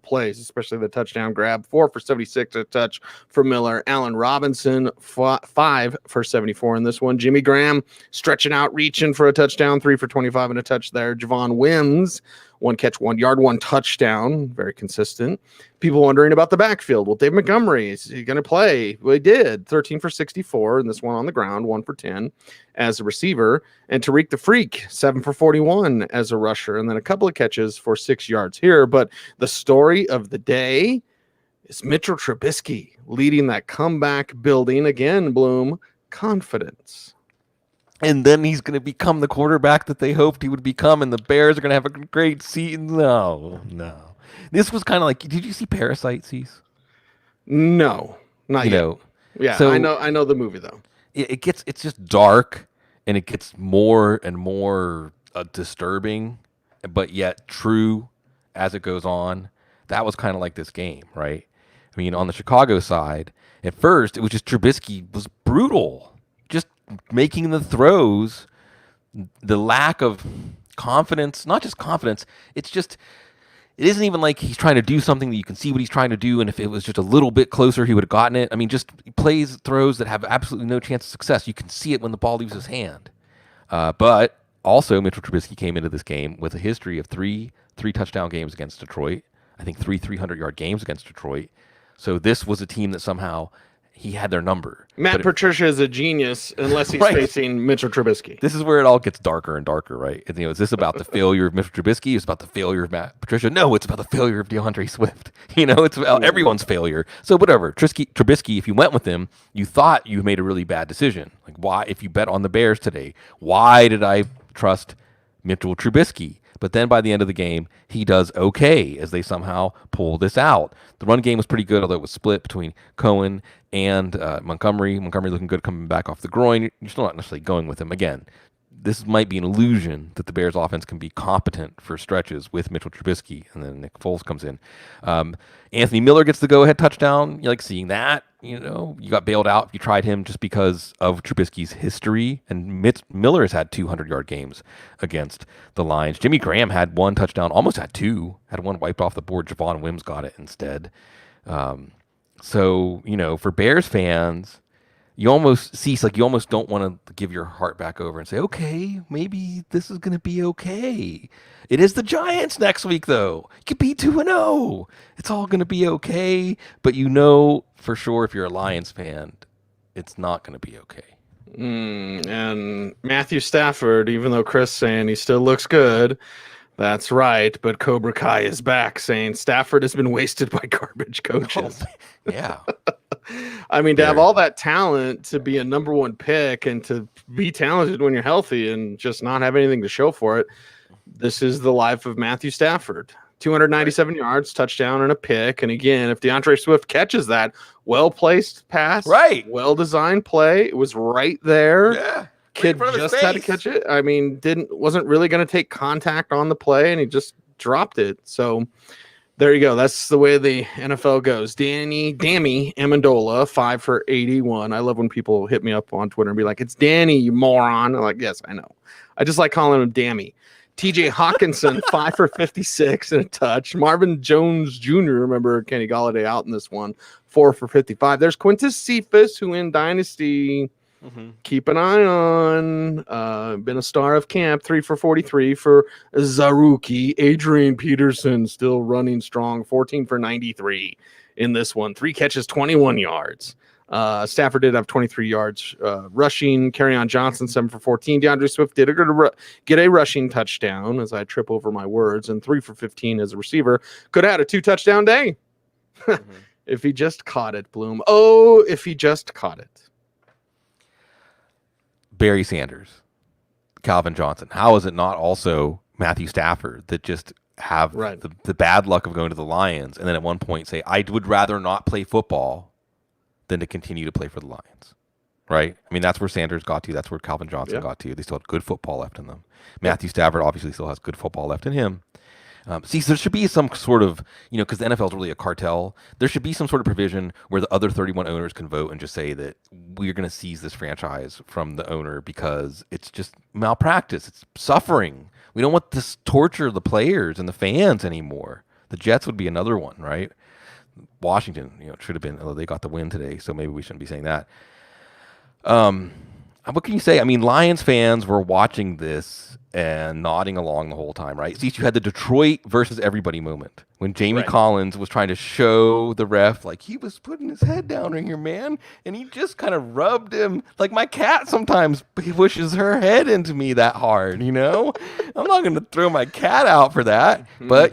plays, especially the touchdown grab. 4 for 76, a touch for Miller. Allen Robinson, 5 for 74 in this one. Jimmy Graham stretching out, reaching for a touchdown, 3 for 25 and a touch there. Javon Wims, 1 catch, 1 yard, 1 touchdown. Very consistent. People wondering about the backfield. Well, Dave Montgomery, is he going to play? Well, he did. 13 for 64 in this one on the ground, 1 for 10 as a receiver. And Tariq the Freak, 7 for 41 as a rusher. And then a couple of catches for 6 yards here. But the story of the day is Mitchell Trubisky leading that comeback building. Again, Bloom, confidence. And then he's going to become the quarterback that they hoped he would become, and the Bears are going to have a great season. No. This was kind of like, did you see Parasite, Cease? No, not yet. Yeah, so I know the movie, though. It's just dark, and it gets more and more disturbing, but yet true as it goes on. That was kind of like this game, right? I mean, on the Chicago side, at first, it was just Trubisky was brutal. Just making the throws, the lack of confidence, not just confidence, it isn't even like he's trying to do something that you can see what he's trying to do, and if it was just a little bit closer, he would have gotten it. I mean, just plays, throws that have absolutely no chance of success. You can see it when the ball leaves his hand. But also, Mitchell Trubisky came into this game with a history of three touchdown games against Detroit. I think 3 300-yard games against Detroit. So this was a team that somehow he had their number. Matt Patricia is a genius unless he's facing Mitchell Trubisky. This is where it all gets darker and darker, right? Is this about the failure of Mitchell Trubisky? It's about the failure of Matt Patricia? No, it's about the failure of DeAndre Swift. It's about everyone's failure. So whatever. Trubisky, if you went with him, you thought you made a really bad decision. Like, why, if you bet on the Bears today, why did I trust Mitchell Trubisky? But then by the end of the game, he does okay as they somehow pull this out. The run game was pretty good, although it was split between Cohen and Montgomery. Montgomery looking good coming back off the groin. You're still not necessarily going with him. Again, this might be an illusion that the Bears offense can be competent for stretches with Mitchell Trubisky, and then Nick Foles comes in. Anthony Miller gets the go-ahead touchdown. You like seeing that. You got bailed out if you tried him just because of Trubisky's history. And Miller has had 200-yard games against the Lions. Jimmy Graham had 1 touchdown, almost had 2. Had 1 wiped off the board. Javon Wims got it instead. So, for Bears fans, you almost don't want to give your heart back over and say, okay, maybe this is going to be okay. It is the Giants next week, though. You could be 2-0. It's all going to be okay. But for sure, if you're a Lions fan, it's not going to be okay. And Matthew Stafford, even though Chris saying he still looks good, that's right. But Cobra Kai is back saying Stafford has been wasted by garbage coaches. Oh, yeah. I mean, to have all that talent, to be a number 1 pick, and to be talented when you're healthy and just not have anything to show for it, this is the life of Matthew Stafford. 297 yards, touchdown, and a pick. And again, if DeAndre Swift catches that, well-placed pass, well-designed play, it was right there. Yeah. Kid just had to catch it. I mean, wasn't really going to take contact on the play, and he just dropped it. So there you go. That's the way the NFL goes. Dammy Amendola, 5 for 81. I love when people hit me up on Twitter and be like, it's Danny, you moron. I'm like, yes, I know. I just like calling him Dammy. TJ Hawkinson, 5 for 56 and a touch. Marvin Jones Jr., remember Kenny Golladay out in this one, 4 for 55. There's Quintus Cephas, who in Dynasty, keep an eye on. Been a star of camp, 3 for 43 for Zaruki. Adrian Peterson still running strong, 14 for 93 in this one. 3 catches, 21 yards. Stafford did have 23 yards rushing. Kerryon Johnson 7 for 14. DeAndre Swift did get a rushing touchdown, as I trip over my words, and 3 for 15 as a receiver. Could have had a 2-touchdown day if he just caught it, Bloom. Oh, if he just caught it. Barry Sanders, Calvin Johnson. How is it not also Matthew Stafford that just have the bad luck of going to the Lions and then at one point say, I would rather not play football than to continue to play for the Lions, right? I mean, that's where Sanders got to. That's where Calvin Johnson got to. They still had good football left in them. Matthew Stafford obviously still has good football left in him. So there should be some sort of, because the NFL is really a cartel, there should be some sort of provision where the other 31 owners can vote and just say that we're going to seize this franchise from the owner because it's just malpractice. It's suffering. We don't want this torture of the players and the fans anymore. The Jets would be another one, right? Washington, it should have been, although they got the win today, so maybe we shouldn't be saying that. What can you say? I mean, Lions fans were watching this and nodding along the whole time, right? See, you had the Detroit versus everybody moment when Jamie Collins was trying to show the ref, like, he was putting his head down in here, man, and he just kind of rubbed him. Like my cat sometimes pushes her head into me that hard, I'm not going to throw my cat out for that, but,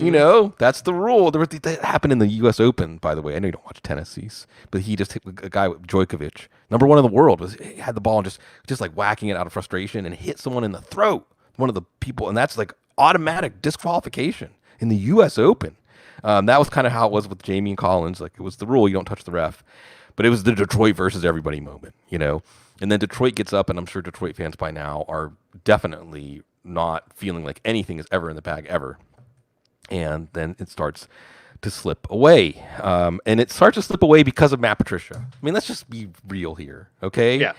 that's the rule. That happened in the U.S. Open, by the way. I know you don't watch tennis, but he just hit a guy with Djokovic, number one in the world, he had the ball and just like whacking it out of frustration and hit someone in the throat. One of the people, and that's like automatic disqualification in the U.S. Open. That was kind of how it was with Jamie and Collins. Like, it was the rule, you don't touch the ref. But it was the Detroit versus everybody moment, And then Detroit gets up, and I'm sure Detroit fans by now are definitely not feeling like anything is ever in the bag ever. And then it starts to slip away. And it starts to slip away because of Matt Patricia. I mean, let's just be real here, okay? Yeah.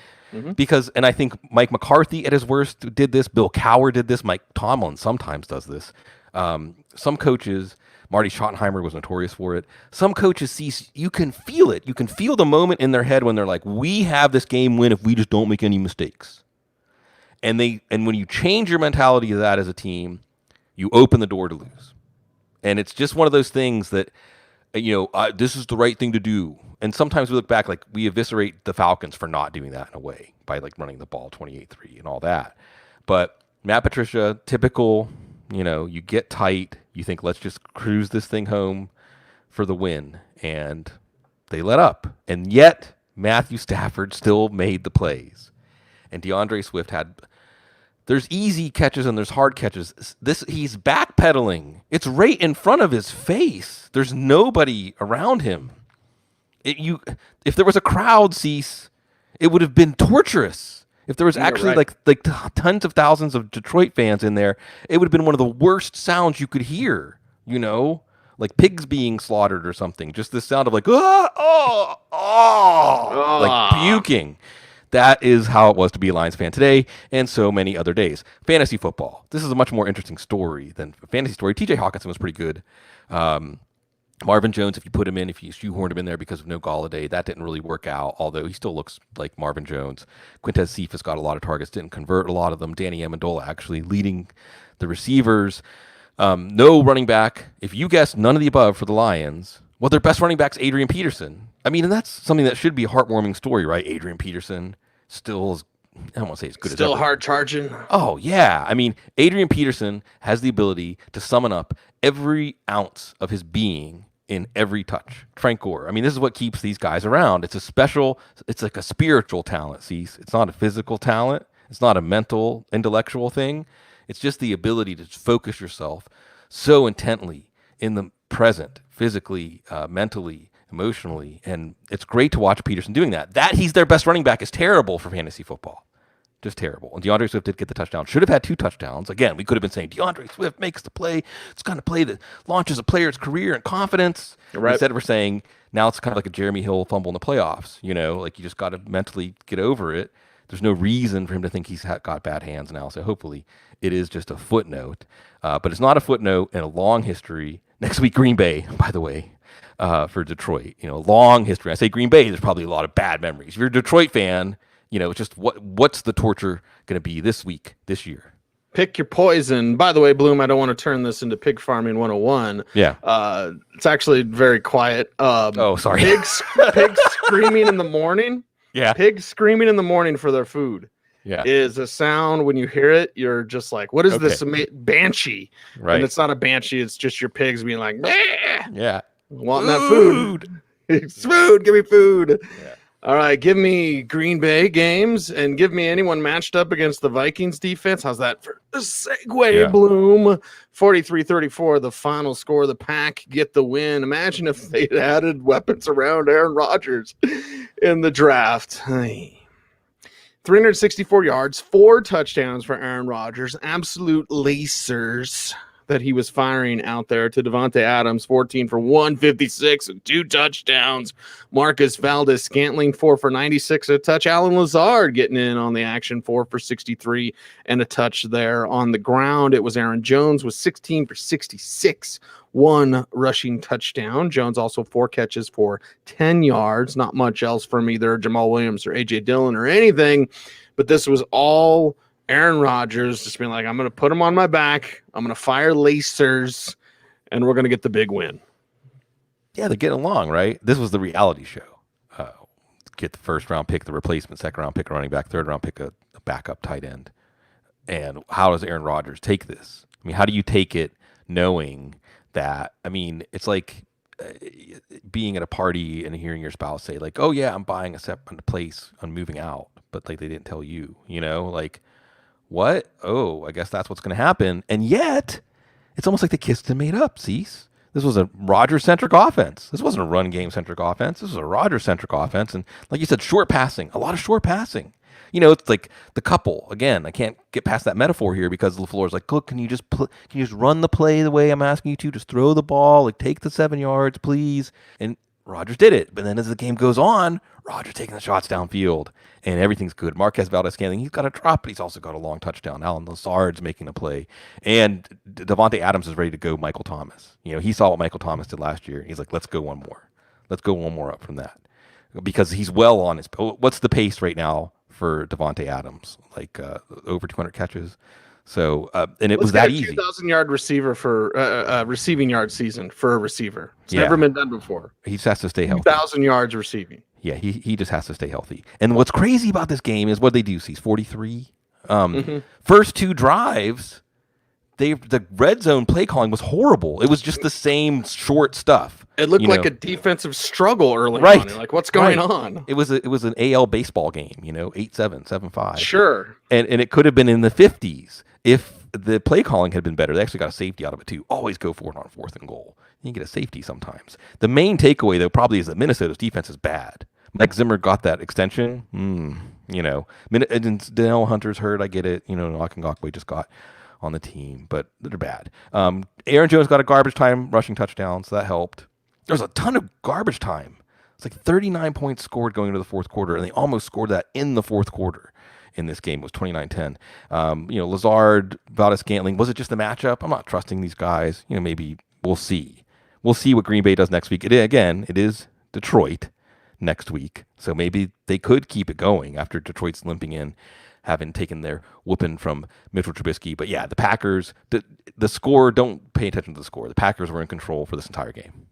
Because, and I think Mike McCarthy at his worst did this. Bill Cowher did this. Mike Tomlin sometimes does this. Some coaches, Marty Schottenheimer was notorious for it. Some coaches see, you can feel it. You can feel the moment in their head when they're like, we have this game win if we just don't make any mistakes. And when you change your mentality to that as a team, you open the door to lose. And it's just one of those things that, this is the right thing to do. And sometimes we look back, like we eviscerate the Falcons for not doing that in a way by like running the ball 28-3 and all that. But Matt Patricia, typical, you get tight, you think, let's just cruise this thing home for the win. And they let up. And yet Matthew Stafford still made the plays. And DeAndre Swift there's easy catches and there's hard catches. He's backpedaling. It's right in front of his face. There's nobody around him. If there was a crowd, Cease, it would have been torturous. If there was actually like tons of thousands of Detroit fans in there, it would have been one of the worst sounds you could hear, like pigs being slaughtered or something. Just this sound of like, like puking. That is how it was to be a Lions fan today and so many other days. Fantasy football. This is a much more interesting story than a fantasy story. TJ Hawkinson was pretty good. Marvin Jones, if you put him in, if you shoehorned him in there because of no Galladay, that didn't really work out, although he still looks like Marvin Jones. Quintez Cephas got a lot of targets, didn't convert a lot of them. Danny Amendola actually leading the receivers. No running back. If you guess none of the above for the Lions, well, their best running back's Adrian Peterson. I mean, and that's something that should be a heartwarming story, right? Adrian Peterson still is, I don't want to say as good as ever. Still hard charging. Oh, yeah. I mean, Adrian Peterson has the ability to summon up every ounce of his being in every touch. Frank Gore. I mean, this is what keeps these guys around. It's like a spiritual talent, see? It's not a physical talent. It's not a mental, intellectual thing. It's just the ability to focus yourself so intently in the present, physically, mentally, emotionally. And it's great to watch Peterson doing that. That he's their best running back is terrible for fantasy football. Just terrible. And DeAndre Swift did get the touchdown. Should have had 2 touchdowns. Again, we could have been saying DeAndre Swift makes the play. It's kind of play that launches a player's career and confidence. Right. Instead, we're saying now it's kind of like a Jeremy Hill fumble in the playoffs. Like you just got to mentally get over it. There's no reason for him to think he's got bad hands now. So hopefully it is just a footnote. But it's not a footnote in a long history. Next week, Green Bay, by the way, for Detroit. Long history. I say Green Bay, there's probably a lot of bad memories. If you're a Detroit fan, just what's the torture going to be this week, this year? Pick your poison. By the way, Bloom, I don't want to turn this into Pig Farming 101. Yeah. It's actually very quiet. Sorry. Pigs screaming in the morning. Yeah. Pigs screaming in the morning for their food. Yeah. Is a sound when you hear it, you're just like, what is this banshee? Right. And it's not a banshee, it's just your pigs being like, bleh, yeah, wanting that food. Food, give me food. Yeah. All right, give me Green Bay games and give me anyone matched up against the Vikings defense. How's that for a segue, Bloom? 43-34, the final score. The Pack get the win. Imagine if they'd added weapons around Aaron Rodgers in the draft. 364 yards, 4 touchdowns for Aaron Rodgers. Absolute lacers that he was firing out there to Davante Adams, 14 for 156 and 2 touchdowns. Marcus Valdes-Scantling, 4 for 96, a touch. Allen Lazard getting in on the action, 4 for 63 and a touch there on the ground. It was Aaron Jones with 16 for 66, 1 rushing touchdown. Jones also 4 catches for 10 yards. Not much else from either Jamal Williams or A.J. Dillon or anything, but this was all Aaron Rodgers just being like, I'm going to put him on my back. I'm going to fire lacers, and we're going to get the big win. Yeah, they're getting along, right? This was the reality show. Get the first round pick, the replacement, second round pick, a running back, third round pick, a backup tight end. And how does Aaron Rodgers take this? I mean, how do you take it knowing that? I mean, it's like being at a party and hearing your spouse say, like, oh, yeah, I'm buying a place, I'm moving out. But, like, they didn't tell you, like, what? Oh, I guess that's what's going to happen. And yet, it's almost like they kissed and made up, Cease. This was a Rodgers-centric offense. This wasn't a run game-centric offense. This was a Rodgers-centric offense. And like you said, short passing, a lot of short passing. It's like the couple. Again, I can't get past that metaphor here because LaFleur's like, look, can you just run the play the way I'm asking you to? Just throw the ball, like take the 7 yards, please. And Rodgers did it. But then as the game goes on, Rodgers taking the shots downfield, and everything's good. Marquez Valdes-Scantling, he's got a drop, but he's also got a long touchdown. Allen Lazard's making a play. And Davante Adams is ready to go Michael Thomas. He saw what Michael Thomas did last year. He's like, let's go one more. Let's go one more up from that. Because he's well on his – what's the pace right now for Davante Adams? Like over 200 catches. So, and it was that easy. 2,000-yard receiver for receiving yard season for a receiver. It's never been done before. He just has to stay healthy. 2,000 yards receiving. Yeah, he just has to stay healthy. And what's crazy about this game is what they do. He's 43. First 2 drives, the red zone play calling was horrible. It was just the same short stuff. It looked like a defensive struggle early on. Like, what's going on? It was an AL baseball game, 8-7, 7-5. Sure. And it could have been in the 50s if the play calling had been better. They actually got a safety out of it too. Always go for it on 4th and goal. You get a safety sometimes. The main takeaway, though, probably is that Minnesota's defense is bad. Mike Zimmer got that extension. And Danielle Hunter's hurt. I get it. Ngakwe just got on the team, but they're bad. Aaron Jones got a garbage time rushing touchdown, so that helped. There's a ton of garbage time. It's like 39 points scored going into the fourth quarter, and they almost scored that in the fourth quarter in this game. It was 29-10. Lazard, Valdes-Scantling, was it just the matchup? I'm not trusting these guys. Maybe we'll see. We'll see what Green Bay does next week. It is Detroit next week, so maybe they could keep it going after Detroit's limping in, having taken their whooping from Mitchell Trubisky. But yeah, the Packers, the score, don't pay attention to the score. The Packers were in control for this entire game.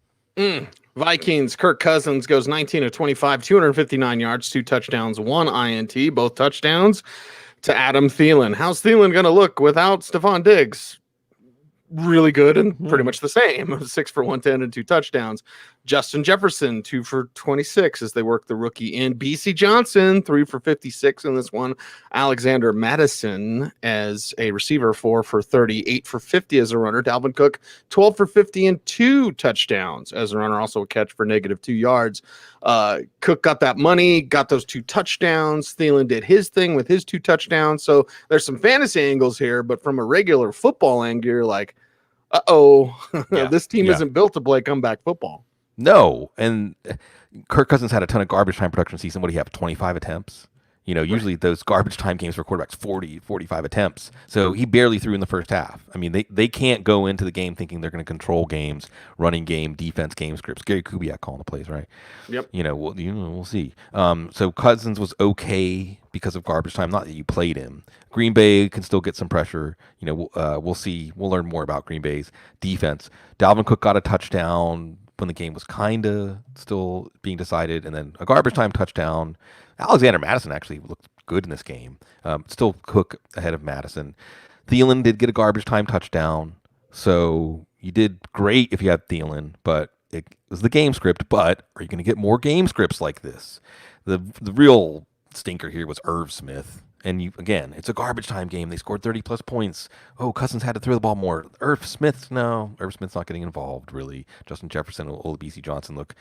Vikings, Kirk Cousins goes 19 of 25, 259 yards, 2 touchdowns, 1 INT, both touchdowns to Adam Thielen. How's Thielen going to look without Stephon Diggs? Really good and pretty much the same. 6 for 110 and 2 touchdowns. Justin Jefferson, 2 for 26 as they work the rookie in. BC Johnson, 3 for 56 in this one. Alexander Madison as a receiver, 4 for 30, 8 for 50 as a runner. Dalvin Cook, 12 for 50 and 2 touchdowns as a runner. Also a catch for -2 yards. Cook got that money, got those 2 touchdowns. Thielen did his thing with his 2 touchdowns. So there's some fantasy angles here, but from a regular football angle, you're like, this team isn't built to play comeback football. No, and Kirk Cousins had a ton of garbage time production season. What do you have, 25 attempts? Usually those garbage time games for quarterbacks, 40, 45 attempts. So he barely threw in the first half. I mean, they can't go into the game thinking they're going to control games, running game, defense, game scripts. Gary Kubiak calling the plays, right? Yep. We'll see. So Cousins was okay because of garbage time. Not that you played him. Green Bay can still get some pressure. We'll see. We'll learn more about Green Bay's defense. Dalvin Cook got a touchdown when the game was kind of still being decided, and then a garbage time touchdown. Alexander Madison actually looked good in this game. Still Cook ahead of Madison. Thielen did get a garbage time touchdown, so you did great if you had Thielen, but it was the game script. But are you going to get more game scripts like this? The real stinker here was Irv Smith. And it's a garbage time game. They scored 30-plus points. Oh, Cousins had to throw the ball more. Irv Smith's not getting involved, really. Justin Jefferson, Olabisi Johnson, look.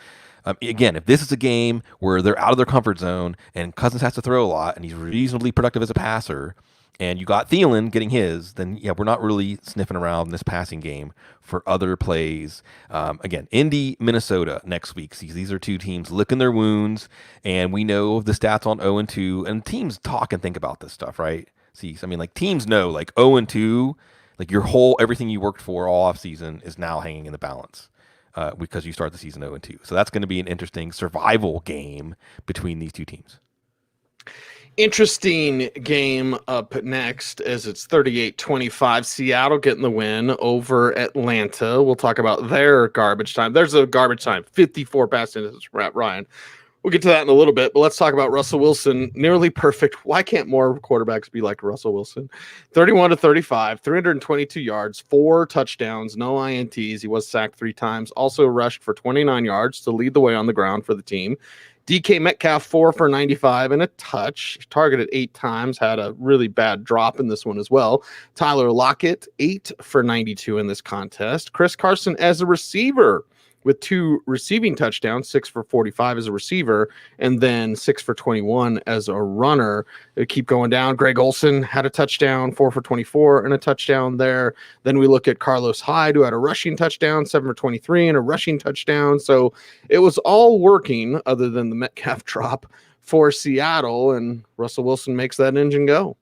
If this is a game where they're out of their comfort zone and Cousins has to throw a lot and he's reasonably productive as a passer, and you got Thielen getting his, then, we're not really sniffing around this passing game for other plays. Indy, Minnesota next week. See, these are two teams licking their wounds, and we know the stats on 0-2, and teams talk and think about this stuff, right? See, teams know, 0-2, everything you worked for all offseason is now hanging in the balance. Because you start the season 0-2. So that's going to be an interesting survival game between these two teams. Interesting game up next as it's 38-25. Seattle getting the win over Atlanta. We'll talk about their garbage time. There's a garbage time, 54 pass interceptions, Ryan. We'll get to that in a little bit, but let's talk about Russell Wilson. Nearly perfect. Why can't more quarterbacks be like Russell Wilson? 31-35, 322 yards, 4 touchdowns, no INTs. He was sacked 3 times. Also rushed for 29 yards to lead the way on the ground for the team. DK Metcalf, 4 for 95 and a touch. Targeted 8 times. Had a really bad drop in this one as well. Tyler Lockett, 8 for 92 in this contest. Chris Carson as a receiver with 2 receiving touchdowns, 6 for 45 as a receiver, and then 6 for 21 as a runner. They keep going down. Greg Olsen had a touchdown, 4 for 24 and a touchdown there. Then we look at Carlos Hyde, who had a rushing touchdown, 7 for 23 and a rushing touchdown. So it was all working other than the Metcalf drop for Seattle, and Russell Wilson makes that engine go.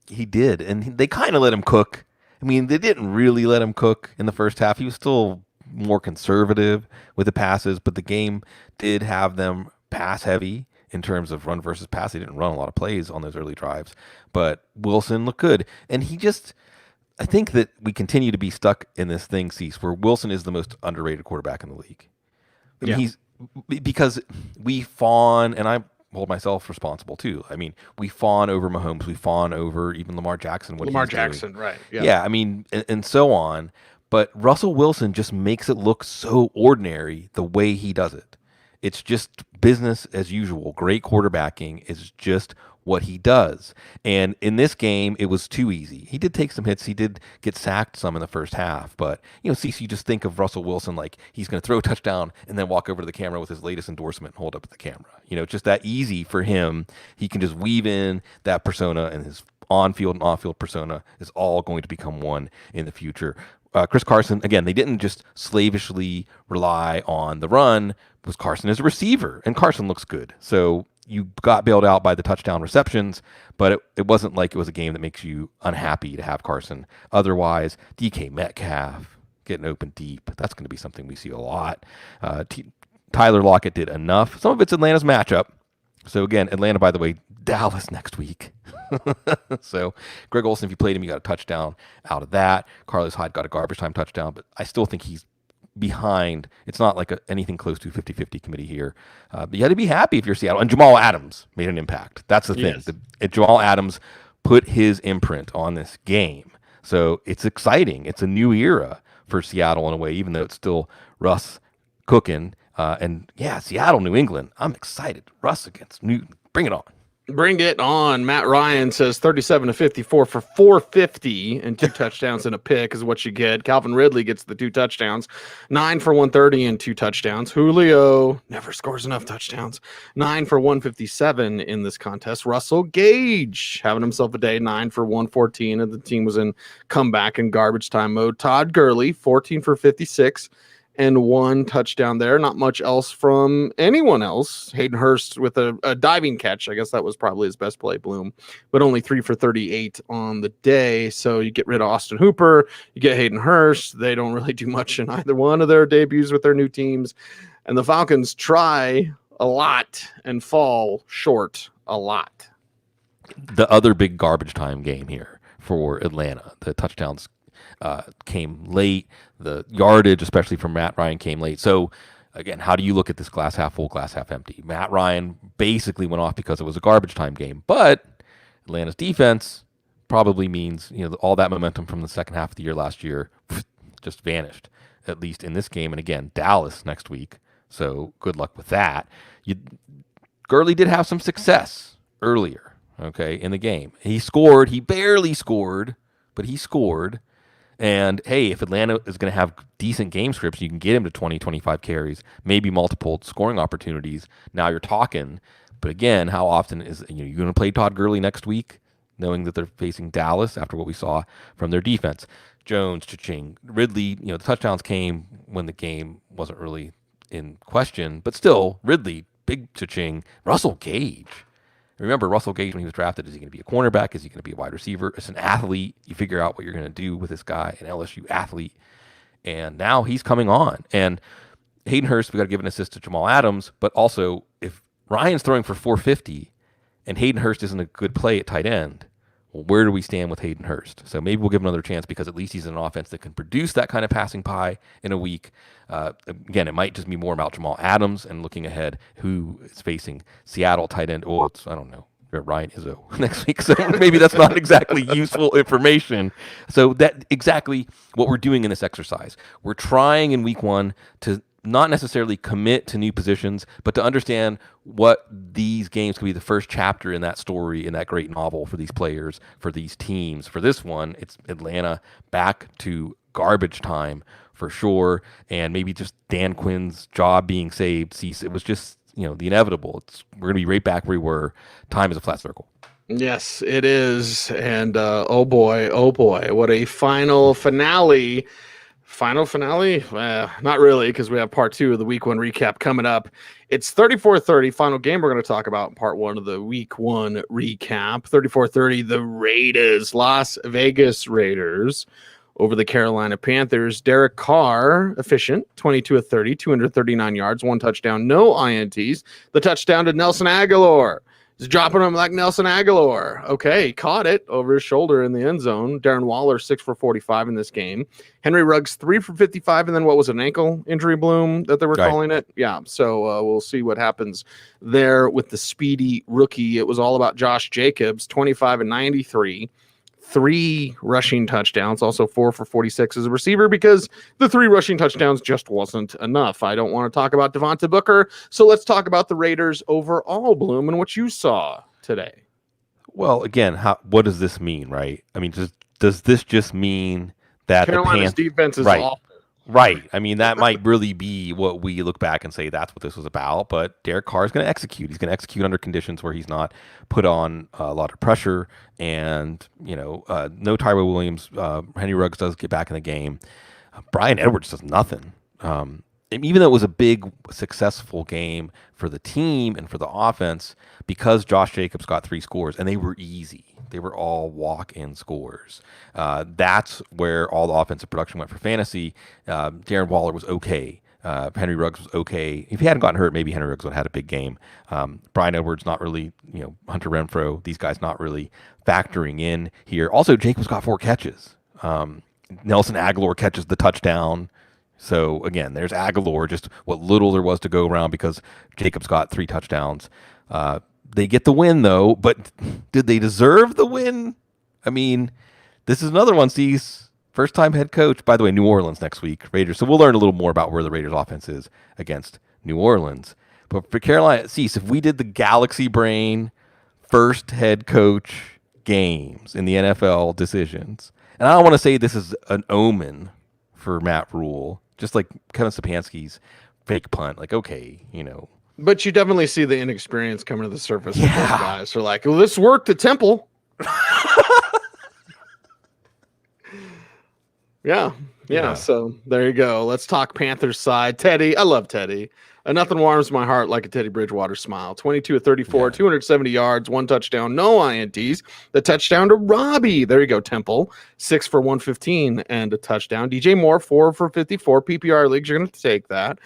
He did, and they kind of let him cook. I mean, they didn't really let him cook in the first half. He was still more conservative with the passes, but the game did have them pass heavy in terms of run versus pass. They didn't run a lot of plays on those early drives, but Wilson looked good. And I think that we continue to be stuck in this thing, Cease, where Wilson is the most underrated quarterback in the league. Yeah. Because we fawn, and I hold myself responsible too. I mean, we fawn over Mahomes, we fawn over even Lamar Jackson. Lamar Jackson, right. Yeah, I mean, and so on. But Russell Wilson just makes it look so ordinary the way he does it. It's just business as usual. Great quarterbacking is just what he does. And in this game, it was too easy. He did take some hits. He did get sacked some in the first half. But, Cecil, you just think of Russell Wilson like he's going to throw a touchdown and then walk over to the camera with his latest endorsement and hold up the camera. It's just that easy for him. He can just weave in that persona, and his on-field and off-field persona is all going to become one in the future. Chris Carson, again, they didn't just slavishly rely on the run. It was Carson as a receiver, and Carson looks good. So you got bailed out by the touchdown receptions, but it wasn't like it was a game that makes you unhappy to have Carson. Otherwise, DK Metcalf getting open deep. That's going to be something we see a lot. Tyler Lockett did enough. Some of it's Atlanta's matchup. So again, Atlanta, by the way, Dallas next week. So Greg Olsen, if you played him, you got a touchdown out of that. Carlos Hyde got a garbage time touchdown, but I still think he's behind. It's not like anything close to 50-50 committee here. But you had to be happy if you're Seattle. And Jamal Adams made an impact. That's the thing. Yes. Jamal Adams put his imprint on this game. So it's exciting. It's a new era for Seattle in a way, even though it's still Russ cooking. Seattle, New England. I'm excited. Russ against New. Bring it on. Bring it on. Matt Ryan says 37-54 for 450 and 2 touchdowns and a pick is what you get. Calvin Ridley gets the 2 touchdowns, 9 for 130 and 2 touchdowns. Julio never scores enough touchdowns, 9 for 157 in this contest. Russell Gage having himself a day, 9 for 114, and the team was in comeback and garbage time mode. Todd Gurley, 14 for 56 and 1 touchdown there. Not much else from anyone else. Hayden Hurst with a diving catch. I guess that was probably his best play, Bloom, but only 3 for 38 on the day. So you get rid of Austin Hooper, you get Hayden Hurst. They don't really do much in either one of their debuts with their new teams. And the Falcons try a lot and fall short a lot. The other big garbage time game here for Atlanta. The touchdowns came late. The yardage, especially from Matt Ryan, came late. So, again, how do you look at this glass half full, glass half empty? Matt Ryan basically went off because it was a garbage time game. But Atlanta's defense probably means, all that momentum from the second half of the year last year just vanished, at least in this game. And again, Dallas next week. So good luck with that. Gurley did have some success earlier, in the game. He scored. He barely scored, but he scored. And, hey, if Atlanta is going to have decent game scripts, you can get him to 20, 25 carries, maybe multiple scoring opportunities. Now you're talking. But, again, how often is you going to play Todd Gurley next week, knowing that they're facing Dallas after what we saw from their defense? Jones, Cha-Ching, Ridley, the touchdowns came when the game wasn't really in question. But still, Ridley, big Cha-Ching, Russell Gage. Remember, Russell Gage, when he was drafted, is he going to be a cornerback? Is he going to be a wide receiver? It's an athlete. You figure out what you're going to do with this guy, an LSU athlete. And now he's coming on. And Hayden Hurst, we got to give an assist to Jamal Adams. But also, if Ryan's throwing for 450 and Hayden Hurst isn't a good play at tight end, well, where do we stand with Hayden Hurst? So maybe we'll give him another chance because at least he's in an offense that can produce that kind of passing pie in a week. Again, it might just be more about Jamal Adams and looking ahead who is facing Seattle tight end. Oh, I don't know, Ryan Izzo next week. So maybe that's not exactly useful information. So that exactly what we're doing in this exercise. We're trying in week 1 to not necessarily commit to new positions, but to understand what these games could be the first chapter in that story, in that great novel for these players, for these teams. For this one, it's Atlanta back to garbage time for sure, and maybe just Dan Quinn's job being saved. It was just, the inevitable. We're going to be right back where we were. Time is a flat circle. Yes, it is. And oh boy, what a final finale. Final finale? Not really, because we have part 2 of the week 1 recap coming up. It's 34-30, final game we're going to talk about in part 1 of the week 1 recap. 34-30, the Raiders, Las Vegas Raiders over the Carolina Panthers. Derek Carr, efficient, 22 of 30, 239 yards, 1 touchdown, no INTs. The touchdown to Nelson Aguilar. He's dropping him like Nelson Aguilar. Okay, he caught it over his shoulder in the end zone. Darren Waller, 6 for 45 in this game. Henry Ruggs, 3 for 55, and then what was it, an ankle injury, Bloom, that they were calling it? Yeah, so we'll see what happens there with the speedy rookie. It was all about Josh Jacobs, 25 and 93. 3 rushing touchdowns, also 4 for 46 as a receiver, because the 3 rushing touchdowns just wasn't enough. I don't want to talk about Devontae Booker, so let's talk about the Raiders overall, Bloom, and what you saw today. Well, again, what does this mean, right? I mean, does this just mean that Carolina's defense is awful? Right. I mean, that might really be what we look back and say that's what this was about. But Derek Carr is going to execute. He's going to execute under conditions where he's not put on a lot of pressure. And, no Tyrell Williams. Henry Ruggs does get back in the game. Bryan Edwards does nothing. And even though it was a big, successful game for the team and for the offense, because Josh Jacobs got 3 scores, and they were easy. They were all walk-in scores. That's where all the offensive production went for fantasy. Darren Waller was okay. Henry Ruggs was okay. If he hadn't gotten hurt, maybe Henry Ruggs would have had a big game. Bryan Edwards, not really, Hunter Renfrow, these guys not really factoring in here. Also, Jacobs got 4 catches. Nelson Aguilar catches the touchdown. So, again, there's Aguilar, just what little there was to go around because Jacobs got 3 touchdowns. They get the win, though, but did they deserve the win? I mean, this is another one, Cease. First-time head coach. By the way, New Orleans next week, Raiders. So we'll learn a little more about where the Raiders' offense is against New Orleans. But for Carolina, Cease, if we did the Galaxy Brain first head coach games in the NFL decisions, and I don't want to say this is an omen for Matt Rule, just like Kevin Stefanski's fake punt, like, okay, But you definitely see the inexperience coming to the surface. Yeah. Those guys are like, well, this worked at Temple. Yeah. Yeah, so there you go. Let's talk Panthers side. Teddy, I love Teddy. Nothing warms my heart like a Teddy Bridgewater smile. 22 of 34, 270 yards, 1 touchdown, no INTs. The touchdown to Robbie. There you go, Temple. 6 for 115 and a touchdown. DJ Moore, 4 for 54. PPR leagues, you're going to take that.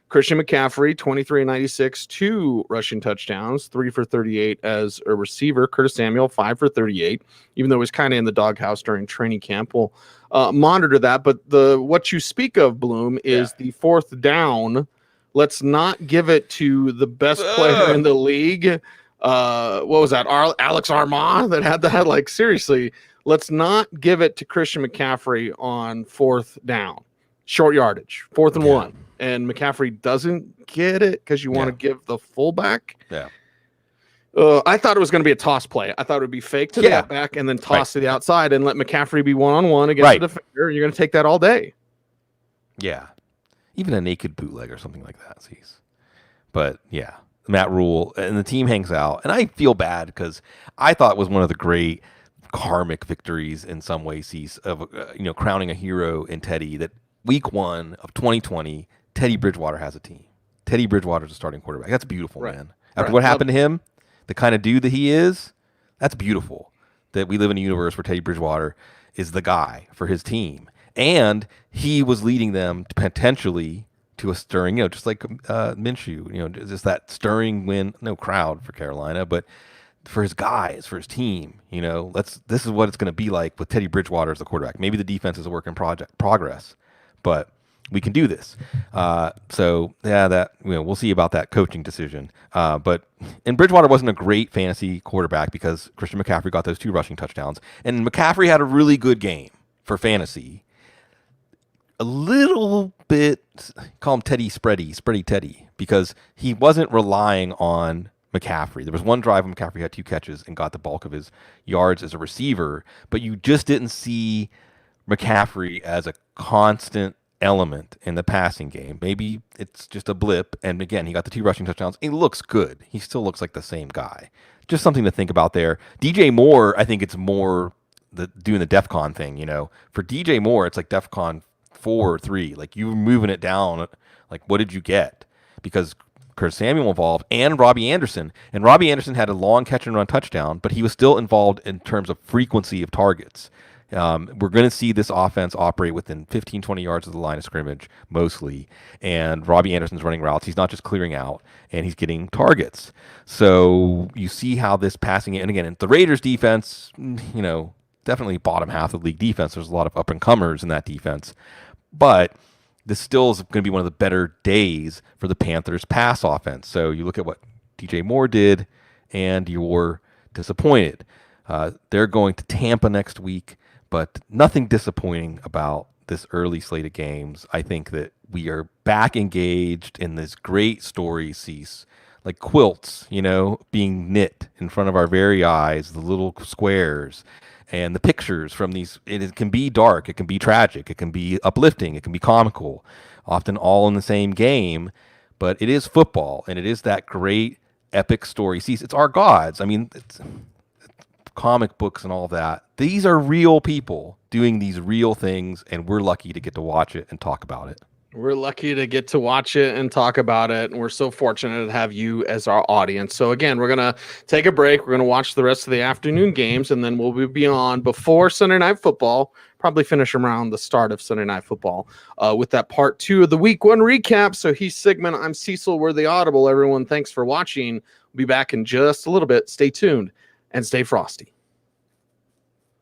Christian McCaffrey, 23 and 96, 2 rushing touchdowns, 3 for 38 as a receiver. Curtis Samuel, 5 for 38, even though he was kind of in the doghouse during training camp. We'll monitor that. But what you speak of, Bloom, is the fourth down. Let's not give it to the best player in the league. What was that? Alex Armand that had that? Like, seriously, let's not give it to Christian McCaffrey on fourth down. Short yardage, 4th and 1. And McCaffrey doesn't get it because you want to give the fullback. Yeah. I thought it was going to be a toss play. I thought it would be fake to the back and then toss to the outside and let McCaffrey be one-on-one against the defender. You're going to take that all day. Yeah. Even a naked bootleg or something like that. But, yeah, Matt Rule and the team hangs out. And I feel bad because I thought it was one of the great karmic victories in some ways of crowning a hero in Teddy that week 1 of 2020, Teddy Bridgewater has a team. Teddy Bridgewater's a starting quarterback. That's beautiful, man. After what happened to him, the kind of dude that he is, that's beautiful. That we live in a universe where Teddy Bridgewater is the guy for his team. And he was leading them potentially to a stirring, just like Minshew, just that stirring win, no crowd for Carolina, but for his guys, for his team, this is what it's going to be like with Teddy Bridgewater as the quarterback. Maybe the defense is a work in progress, but we can do this. We'll see about that coaching decision. And Bridgewater wasn't a great fantasy quarterback because Christian McCaffrey got those 2 rushing touchdowns. And McCaffrey had a really good game for fantasy. A little bit, call him Teddy Spready Teddy, because he wasn't relying on McCaffrey. There was one drive when McCaffrey had 2 catches and got the bulk of his yards as a receiver, but you just didn't see McCaffrey as a constant element in the passing game. Maybe it's just a blip, and again, he got the 2 rushing touchdowns. He looks good. He still looks like the same guy. Just something to think about there. DJ Moore, I think it's more doing the DEFCON thing, For DJ Moore, it's like DEFCON 4 or 3. Like, you were moving it down. Like, what did you get? Because Curtis Samuel involved and Robbie Anderson. And Robbie Anderson had a long catch and run touchdown, but he was still involved in terms of frequency of targets. We're going to see this offense operate within 15, 20 yards of the line of scrimmage, mostly. And Robbie Anderson's running routes. He's not just clearing out, and he's getting targets. So you see how this passing, and again, the Raiders defense, definitely bottom half of the league defense. There's a lot of up-and-comers in that defense. But this still is going to be one of the better days for the Panthers pass offense. So you look at what DJ Moore did, and you're disappointed. They're going to Tampa next week. But nothing disappointing about this early slate of games. I think that we are back engaged in this great story, Cease, like quilts, being knit in front of our very eyes, the little squares and the pictures from these. It can be dark, it can be tragic, it can be uplifting, it can be comical, often all in the same game. But it is football, and it is that great epic story. Cease, it's our gods. I mean, it's comic books and all that. These are real people doing these real things, and we're lucky to get to watch it and talk about it. We're lucky to get to watch it and talk about it, and we're so fortunate to have you as our audience. So again, we're going to take a break. We're going to watch the rest of the afternoon games, and then we'll be on before Sunday Night Football, probably finish around the start of Sunday Night Football with that part 2 of the Week 1 recap. So he's Sigmund, I'm Cecil, we're the Audible. Everyone, thanks for watching. We'll be back in just a little bit. Stay tuned and stay frosty.